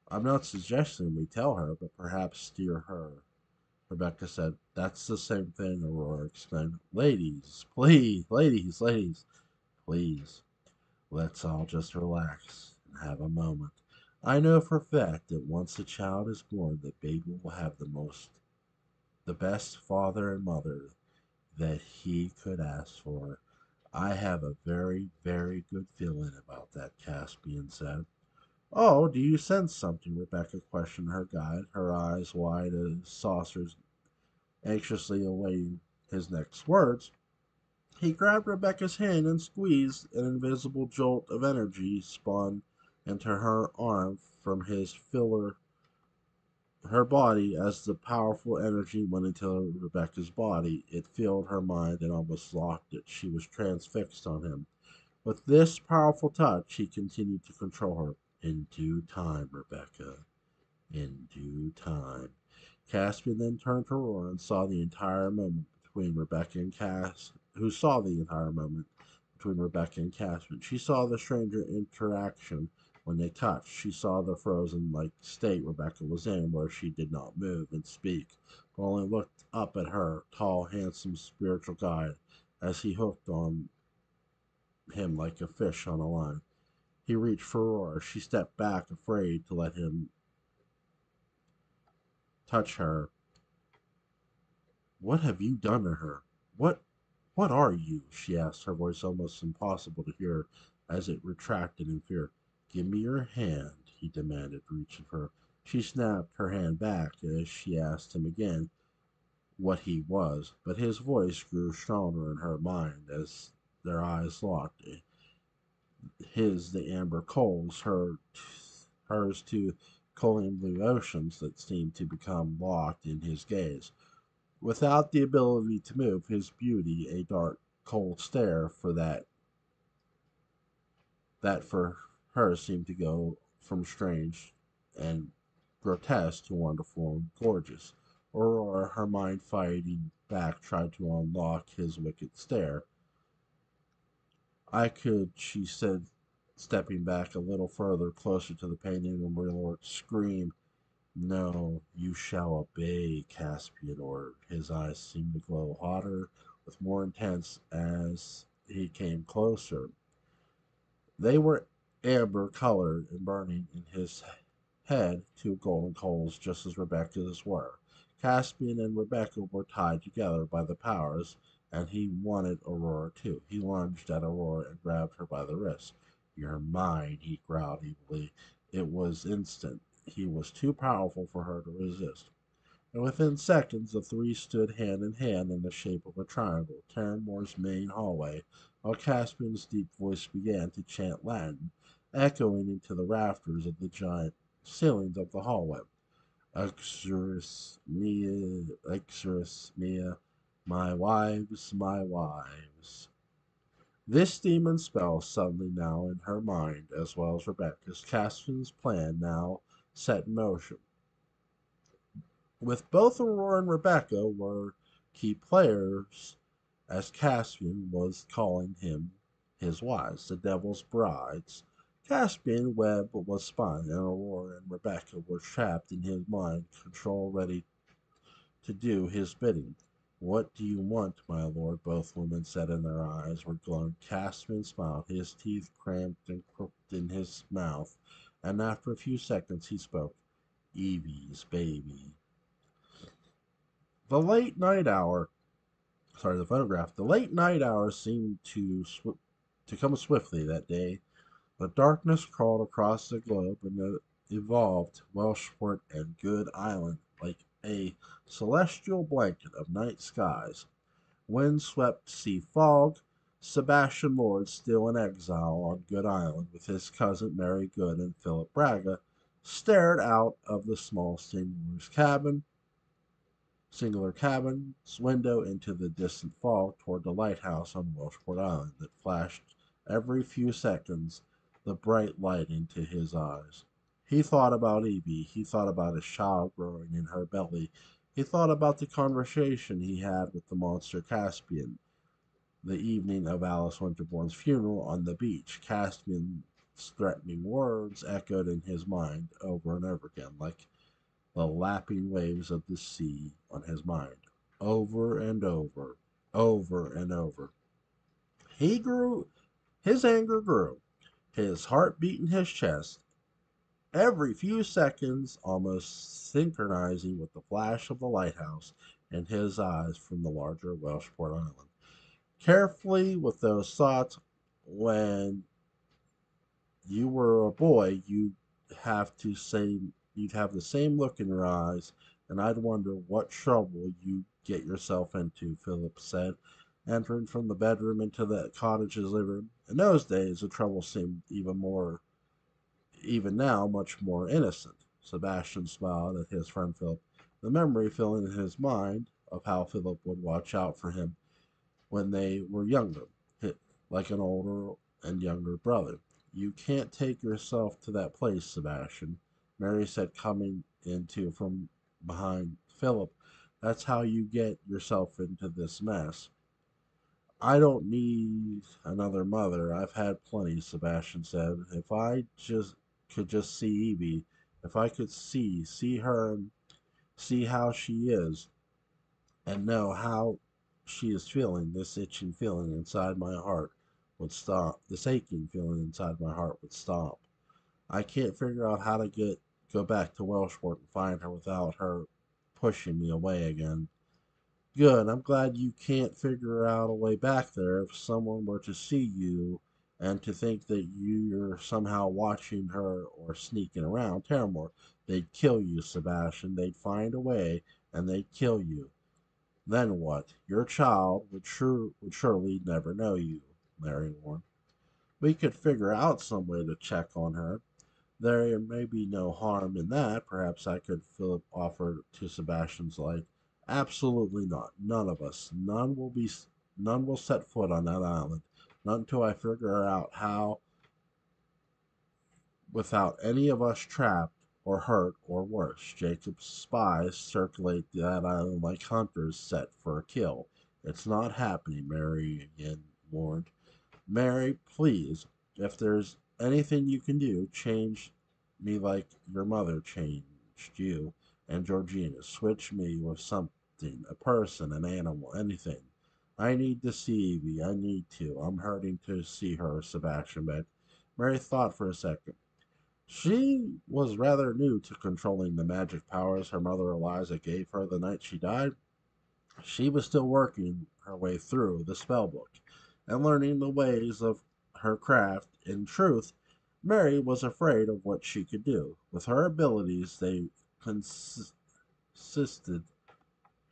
I'm not suggesting we tell her, but perhaps steer her. Rebecca said. That's the same thing, Aurora exclaimed. Ladies, please, ladies, please. Let's all just relax and have a moment. I know for a fact that once the child is born, the baby will have the best father and mother that he could ask for. I have a very, very good feeling about that, Caspian said. Oh, do you sense something? Rebecca questioned her guide, her eyes wide as saucers, anxiously awaiting his next words. He grabbed Rebecca's hand and squeezed. An invisible jolt of energy spun into her arm from his filler her body. As the powerful energy went into Rebecca's body, it filled her mind and almost locked it. She was transfixed on him. With this powerful touch, he continued to control her. In due time, Rebecca. In due time. Caspian then turned to Aurora and saw the entire moment between Rebecca and who saw the entire moment between Rebecca and Caspian. She saw the stranger interaction when they touched. She saw the frozen like state Rebecca was in, where she did not move and speak, but only looked up at her tall, handsome spiritual guide as he hooked on him like a fish on a line. He reached for Aurora. She stepped back, afraid to let him touch her. What have you done to her? What what are you? She asked, her voice almost impossible to hear as it retracted in fear. Give me your hand, he demanded, reaching for her. She snapped her hand back as she asked him again what he was, but his voice grew stronger in her mind as their eyes locked. His the amber coals, hers two coaling blue oceans that seemed to become locked in his gaze. Without the ability to move, his beauty a dark, cold stare for that that for her seemed to go from strange and grotesque to wonderful and gorgeous. Aurora, her mind fighting back, tried to unlock his wicked stare. I could, she said, stepping back a little further, closer to the painting, and Lord scream. No, you shall obey, Caspian ordered. His eyes seemed to glow hotter, with more intense as he came closer. They were amber colored and burning in his head two golden coals, just as Rebecca's were. Caspian and Rebecca were tied together by the powers, and he wanted Aurora too. He lunged at Aurora and grabbed her by the wrist. You're mine, he growled evilly. It was instant. He was too powerful for her to resist. And within seconds the three stood hand in hand in the shape of a triangle, Terramore's main hallway, while Caspian's deep voice began to chant Latin, echoing into the rafters of the giant ceilings of the hallway. Exorus mea, my wives, my wives. This demon spell suddenly now in her mind, as well as Rebecca's, Caspian's plan now set in motion. With both Aurora and Rebecca were key players, as Caspian was calling him his wives, the devil's brides. Caspian Webb was spun, and Aurora and Rebecca were trapped in his mind control, ready to do his bidding. What do you want, my lord? Both women said, and their eyes were glowing. Caspian smiled, his teeth cramped and crooked in his mouth, and after a few seconds he spoke. Evie's baby. The late night hour, the photograph, the late night hours seemed to come swiftly that day. The darkness crawled across the globe and evolved Welshport and Good Island like a celestial blanket of night skies. Wind-swept sea fog, Sebastian Lord, still in exile on Good Island with his cousin Mary Good and Philip Braga, stared out of the small singular cabin's window into the distant fog toward the lighthouse on Welshport Island that flashed every few seconds the bright light into his eyes. He thought about Evie. He thought about his child growing in her belly. He thought about the conversation he had with the monster Caspian the evening of Alice Winterbourne's funeral on the beach. Caspian's threatening words echoed in his mind over and over again, like the lapping waves of the sea on his mind, over and over, over and over. He grew, his anger grew, his heart beat in his chest, every few seconds almost synchronizing with the flash of the lighthouse in his eyes from the larger Welshport Island. Carefully with those thoughts, when you were a boy, you'd have the same look in your eyes, and I'd wonder what trouble you get yourself into, Philip said, entering from the bedroom into the cottage's living room. In those days, the trouble seemed even now, much more innocent. Sebastian smiled at his friend Philip, the memory filling in his mind of how Philip would watch out for him when they were younger, like an older and younger brother. You can't take yourself to that place, Sebastian, Mary said, coming into from behind Philip. That's how you get yourself into this mess. I don't need another mother. I've had plenty, Sebastian said. If I could just see Evie, if I could see her and see how she is, and know how she is feeling, this itching feeling inside my heart would stop. This aching feeling inside my heart would stop. I can't figure out how to go back to Welshport and find her without her pushing me away again. Good. I'm glad you can't figure out a way back there. If someone were to see you and to think that you're somehow watching her or sneaking around Terramore, they'd kill you, Sebastian. They'd find a way and they'd kill you. Then what? Your child would surely never know you, Mary warned. We could figure out some way to check on her. There may be no harm in that. Perhaps I could, Philip offered to Sebastian's light. Absolutely not. None of us. None will set foot on that island. Not until I figure out how without any of us trapped or hurt or worse. Jacob's spies circulate that island like hunters set for a kill. It's not happening, Mary again warned. Mary, please, if there's anything you can do, change me like your mother changed you and Georgina. Switch me with something, a person, an animal, anything. I need to see Evie. I need to. I'm hurting to see her, Sebastian begged. Mary thought for a second. She was rather new to controlling the magic powers her mother Eliza gave her the night she died. She was still working her way through the spell book and learning the ways of her craft. In truth, Mary was afraid of what she could do. With her abilities, they consisted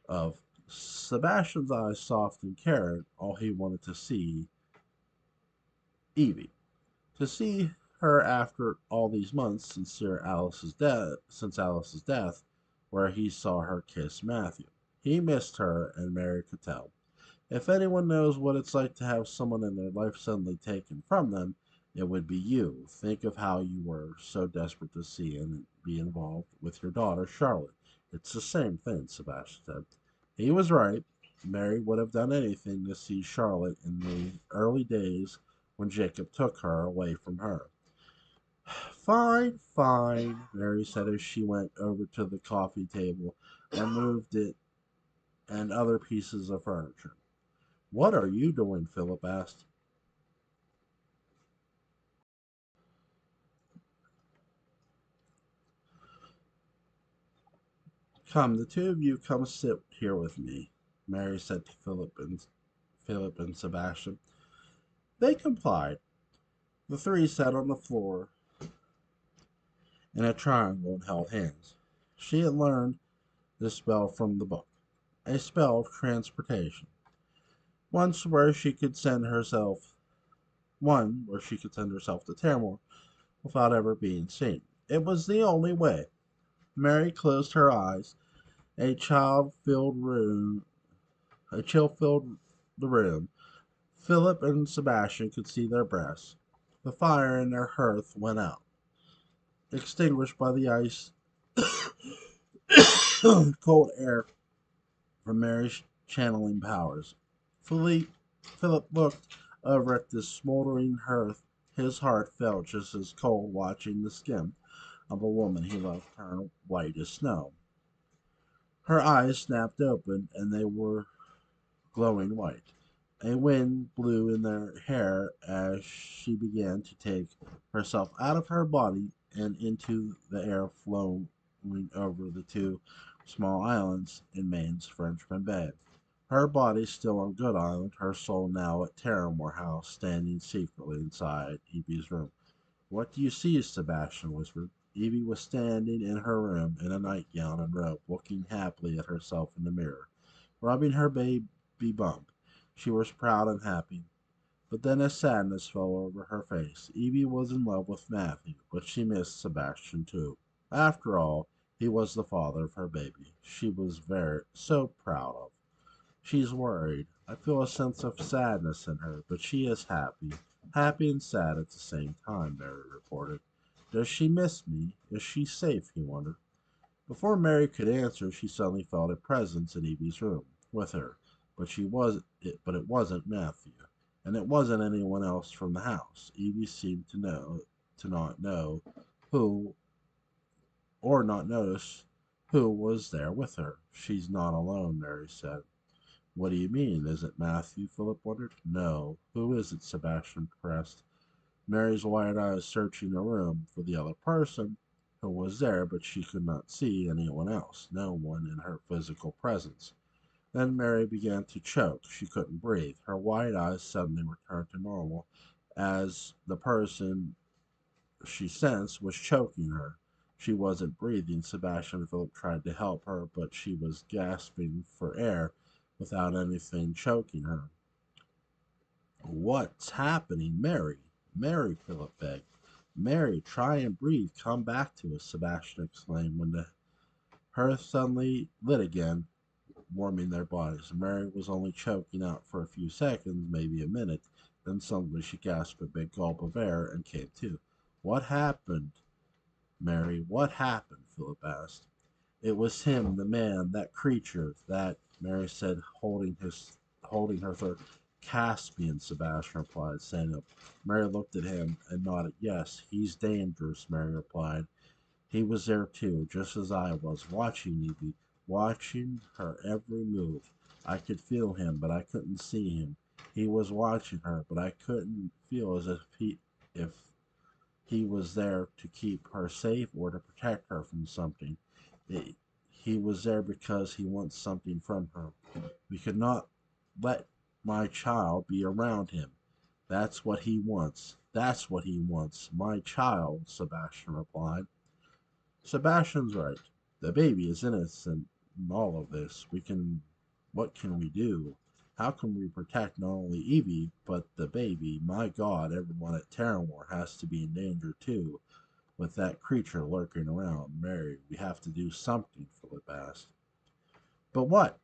of Sebastian's eyes soft and caring. All he wanted to see Evie. To see her after all these months since Alice's death, where he saw her kiss Matthew. He missed her, and Mary could tell. If anyone knows what it's like to have someone in their life suddenly taken from them, it would be you. Think of how you were so desperate to see and be involved with your daughter, Charlotte. It's the same thing, Sebastian said. He was right. Mary would have done anything to see Charlotte in the early days when Jacob took her away from her. Fine, fine, Mary said as she went over to the coffee table and moved it and other pieces of furniture. What are you doing? Philip asked. Come, the two of you come sit here with me, Mary said to Philip and Sebastian. They complied. The three sat on the floor in a triangle and held hands. She had learned this spell from the book, a spell of transportation. Once where she could send herself one where she could send herself to Terramore without ever being seen. It was the only way. Mary closed her eyes. A chill filled the room. Philip and Sebastian could see their breaths. The fire in their hearth went out, extinguished by the ice cold air from Mary's channeling powers. Philip looked over at this smoldering hearth. His heart felt just as cold watching the skin of a woman he loved turn white as snow. Her eyes snapped open, and they were glowing white. A wind blew in their hair as she began to take herself out of her body and into the air flowing over the two small islands in Maine's Frenchman Bay. Her body still on Good Island, her soul now at Terramore House, standing secretly inside Evie's room. What do you see? Sebastian whispered. Evie was standing in her room in a nightgown and robe, looking happily at herself in the mirror, rubbing her baby bump. She was proud and happy. But then a sadness fell over her face. Evie was in love with Matthew, but she missed Sebastian too. After all, he was the father of her baby. She was so proud of. She's worried. I feel a sense of sadness in her, but she is happy. Happy and sad at the same time, Mary reported. Does she miss me? Is she safe? He wondered. Before Mary could answer, she suddenly felt a presence in Evie's room with her, but it wasn't Matthew, and it wasn't anyone else from the house. Evie seemed to not know who or not notice who was there with her. She's not alone, Mary said. What do you mean? Is it Matthew? Philip wondered. No. Who is it? Sebastian pressed. Mary's wide eyes searching the room for the other person who was there, but she could not see anyone else, no one in her physical presence. Then Mary began to choke. She couldn't breathe. Her wide eyes suddenly returned to normal as the person she sensed was choking her. She wasn't breathing. Sebastian and Philip tried to help her, but she was gasping for air without anything choking her. What's happening, Mary? Mary, Philip begged. Mary, try and breathe. Come back to us, Sebastian exclaimed when the hearth suddenly lit again, warming their bodies. Mary was only choking out for a few seconds, maybe a minute. Then suddenly she gasped a big gulp of air and came to. What happened, Mary? What happened? Philip asked. It was him, the man, that creature, that, Mary said, holding her throat. Caspian, Sebastian replied, standing up. Mary looked at him and nodded. Yes, he's dangerous, Mary replied. He was there too, just as I was, watching Evie, watching her every move. I could feel him, but I couldn't see him. He was watching her, but I couldn't feel as if he was there to keep her safe or to protect her from something. It, he was there because he wants something from her. We could not let my child be around him. That's what he wants. That's what he wants. My child, Sebastian replied. Sebastian's right. The baby is innocent in all of this. What can we do? How can we protect not only Evie, but the baby? My God, everyone at Terramore has to be in danger too, with that creature lurking around. Mary, we have to do something, Philip asked. But what?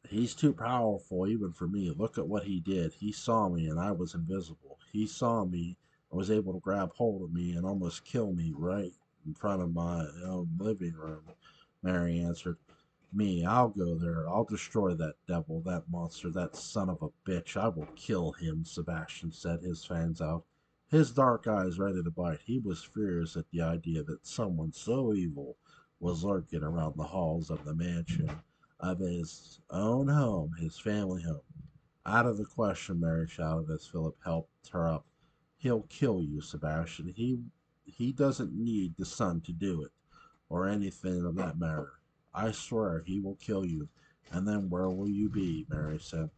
He's too powerful even for me. Look at what he did. He saw me and I was invisible. He saw me and was able to grab hold of me and almost kill me right in front of my own living room. Mary answered. Me, I'll go there. I'll destroy that devil, that monster, that son of a bitch. I will kill him, Sebastian said, his fangs out, his dark eyes ready to bite. He was furious at the idea that someone so evil was lurking around the halls of the mansion of his own home, his family home. Out of the question, Mary shouted as Philip helped her up. He'll kill you, Sebastian. He doesn't need the sun to do it, or anything of that matter. I swear he will kill you. And then where will you be? Mary said.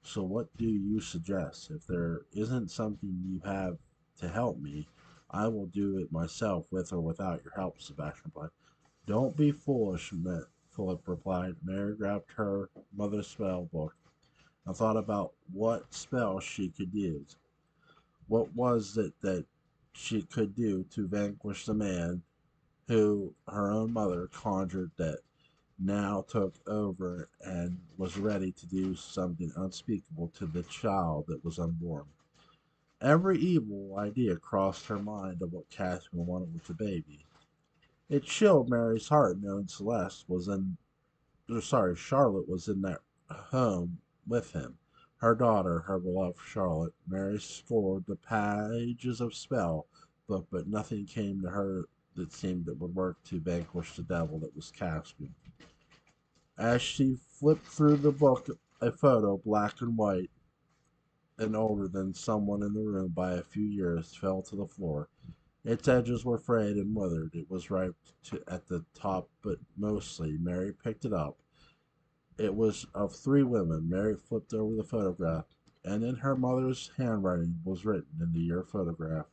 So what do you suggest? If there isn't something you have to help me, I will do it myself with or without your help, Sebastian replied. Don't be foolish, Philip replied. Mary grabbed her mother's spell book and thought about what spell she could use. What was it that she could do to vanquish the man who her own mother conjured that now took over and was ready to do something unspeakable to the child that was unborn. Every evil idea crossed her mind of what Caspian wanted with the baby. It chilled Mary's heart knowing Charlotte was in that home with him. Her daughter, her beloved Charlotte. Mary scored the pages of spell book, but nothing came to her that seemed that would work to vanquish the devil that was Caspian. As she flipped through the book, a photo, black and white and older than someone in the room by a few years, fell to the floor. Its edges were frayed and withered. It was ripe at the top, but mostly. Mary picked it up. It was of three women. Mary flipped over the photograph, and in her mother's handwriting was written in the year photograph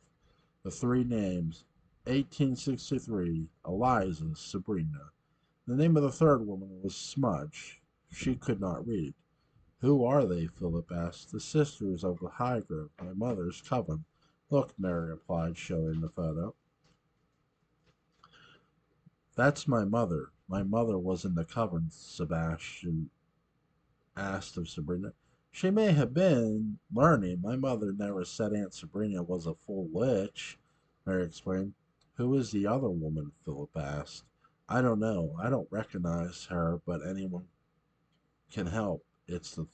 the three names: 1863, Eliza, Sabrina. The name of the third woman was Smudge. She could not read. Who are they? Philip asked. The sisters of the High Grove, my mother's coven. Look, Mary replied, showing the photo. That's my mother. My mother was in the coven, Sebastian asked of Sabrina. She may have been learning. My mother never said Aunt Sabrina was a full witch, Mary explained. Who is the other woman? Philip asked. I don't know. I don't recognize her, but anyone can help. It's the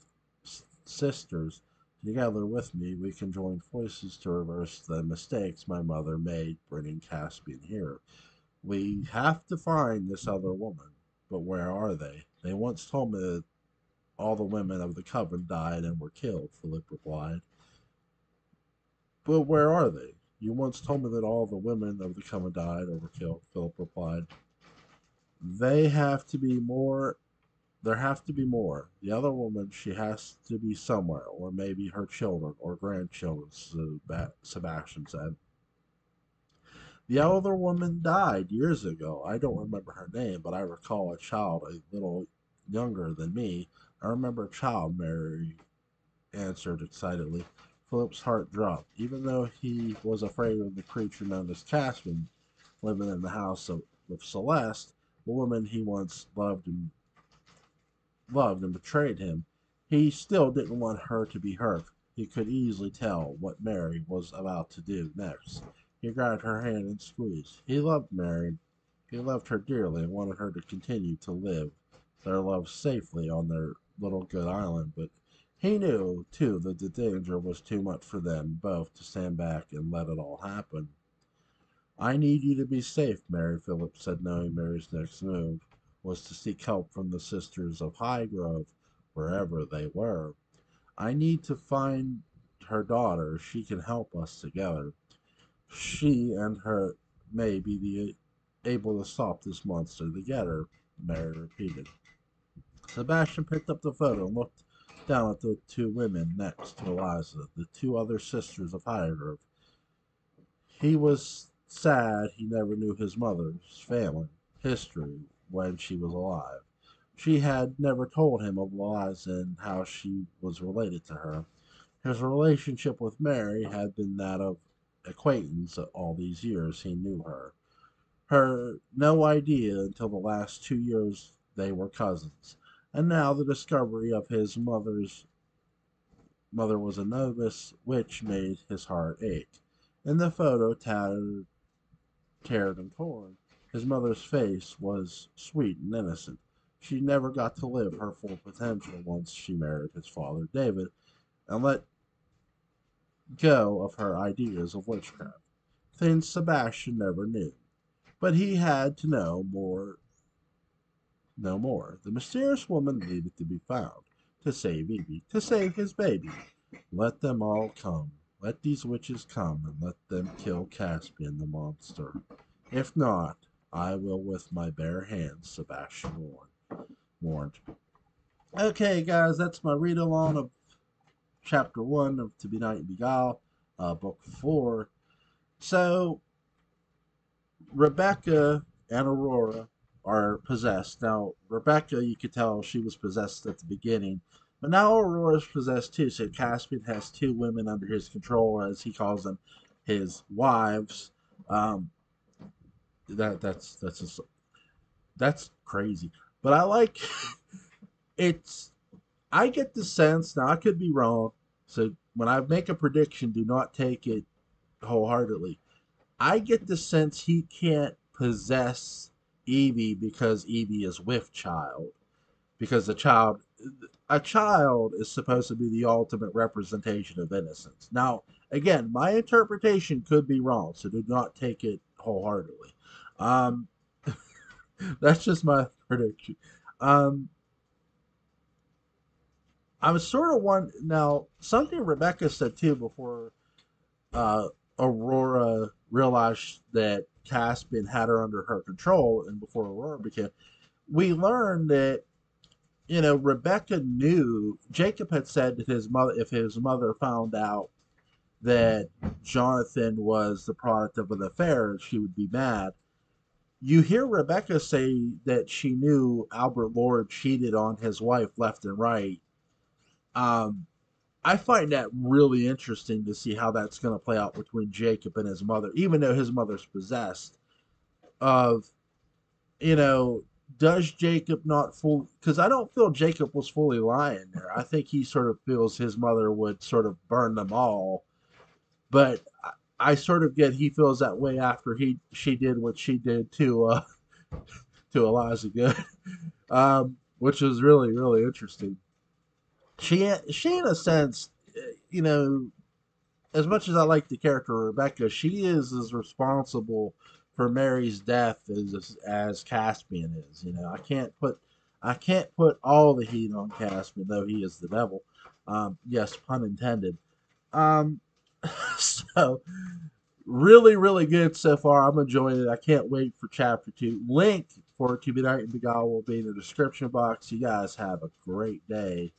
sisters. Together with me, we can join forces to reverse the mistakes my mother made bringing Caspian here. We have to find this other woman. But where are they? They once told me that all the women of the coven died and were killed, Philip replied. But where are they? You once told me that all the women of the coven died or were killed, Philip replied. They have to be more There have to be more. The other woman, she has to be somewhere, or maybe her children or grandchildren, Sebastian said. The other woman died years ago. I don't remember her name, but I recall a child a little younger than me. I remember a child, Mary answered excitedly. Philip's heart dropped. Even though he was afraid of the creature known as Caspian living in the house with Celeste, the woman he once loved and betrayed him, he still didn't want her to be hurt. He could easily tell what Mary was about to do next. He grabbed her hand and squeezed. He loved Mary. He loved her dearly and wanted her to continue to live their love safely on their little good island, but he knew, too, that the danger was too much for them both to stand back and let it all happen. I need you to be safe, Mary, Philip said, knowing Mary's next move was to seek help from the sisters of Highgrove, wherever they were. I need to find her daughter. She can help us together. She and her may be able to stop this monster together, Mary repeated. Sebastian picked up the photo and looked down at the two women next to Eliza, the two other sisters of Highgrove. He was sad he never knew his mother's family history when she was alive. She had never told him of Eliza and how she was related to her. His relationship with Mary had been that of acquaintance all these years he knew her. Her no idea until the last 2 years they were cousins. And now the discovery of his mother was a novice which made his heart ache. In the photo, teared and torn, his mother's face was sweet and innocent. She never got to live her full potential once she married his father, David, and let go of her ideas of witchcraft. Things Sebastian never knew. But he had to know more. The mysterious woman needed to be found to save Evie, to save his baby. Let them all come. Let these witches come and let them kill Caspian the monster. If not, I will with my bare hands, Sebastian warned. Okay, guys, that's my read along of Chapter 1 of To Be Night and Beguile, Book 4. So, Rebecca and Aurora are possessed. Now, Rebecca, you could tell she was possessed at the beginning, but now Aurora's possessed too. So Caspian has two women under his control, as he calls them, his wives. Um, that's crazy. But I like it's. I get the sense now. I could be wrong. So when I make a prediction, do not take it wholeheartedly. I get the sense he can't possess Evie because Evie is with child. Because a child is supposed to be the ultimate representation of innocence. Now, again, my interpretation could be wrong, so do not take it wholeheartedly. Um, that's just my prediction. Um, I was sort of one now something Rebecca said too before uh, Aurora realized that Caspian had her under her control, and before Aurora became, we learned that Rebecca knew Jacob had said that his mother, if his mother found out that Jonathan was the product of an affair, she would be mad. You hear Rebecca say that she knew Albert Lord cheated on his wife left and right. Um, I find that really interesting to see how that's going to play out between Jacob and his mother, even though his mother's possessed. Of you know, does Jacob not full? Because I don't feel Jacob was fully lying there. I think he sort of feels his mother would sort of burn them all, but I sort of get he feels that way after she did what she did to Eliza Good, which was really interesting. She in a sense, you know, as much as I like the character Rebecca, she is as responsible for Mary's death as Caspian is. I can't put all the heat on Caspian, though he is the devil. Yes, pun intended. Um, so really good so far. I'm enjoying it. I can't wait for chapter 2. Link for To Be Night and Beguile will be in the description box. You guys have a great day.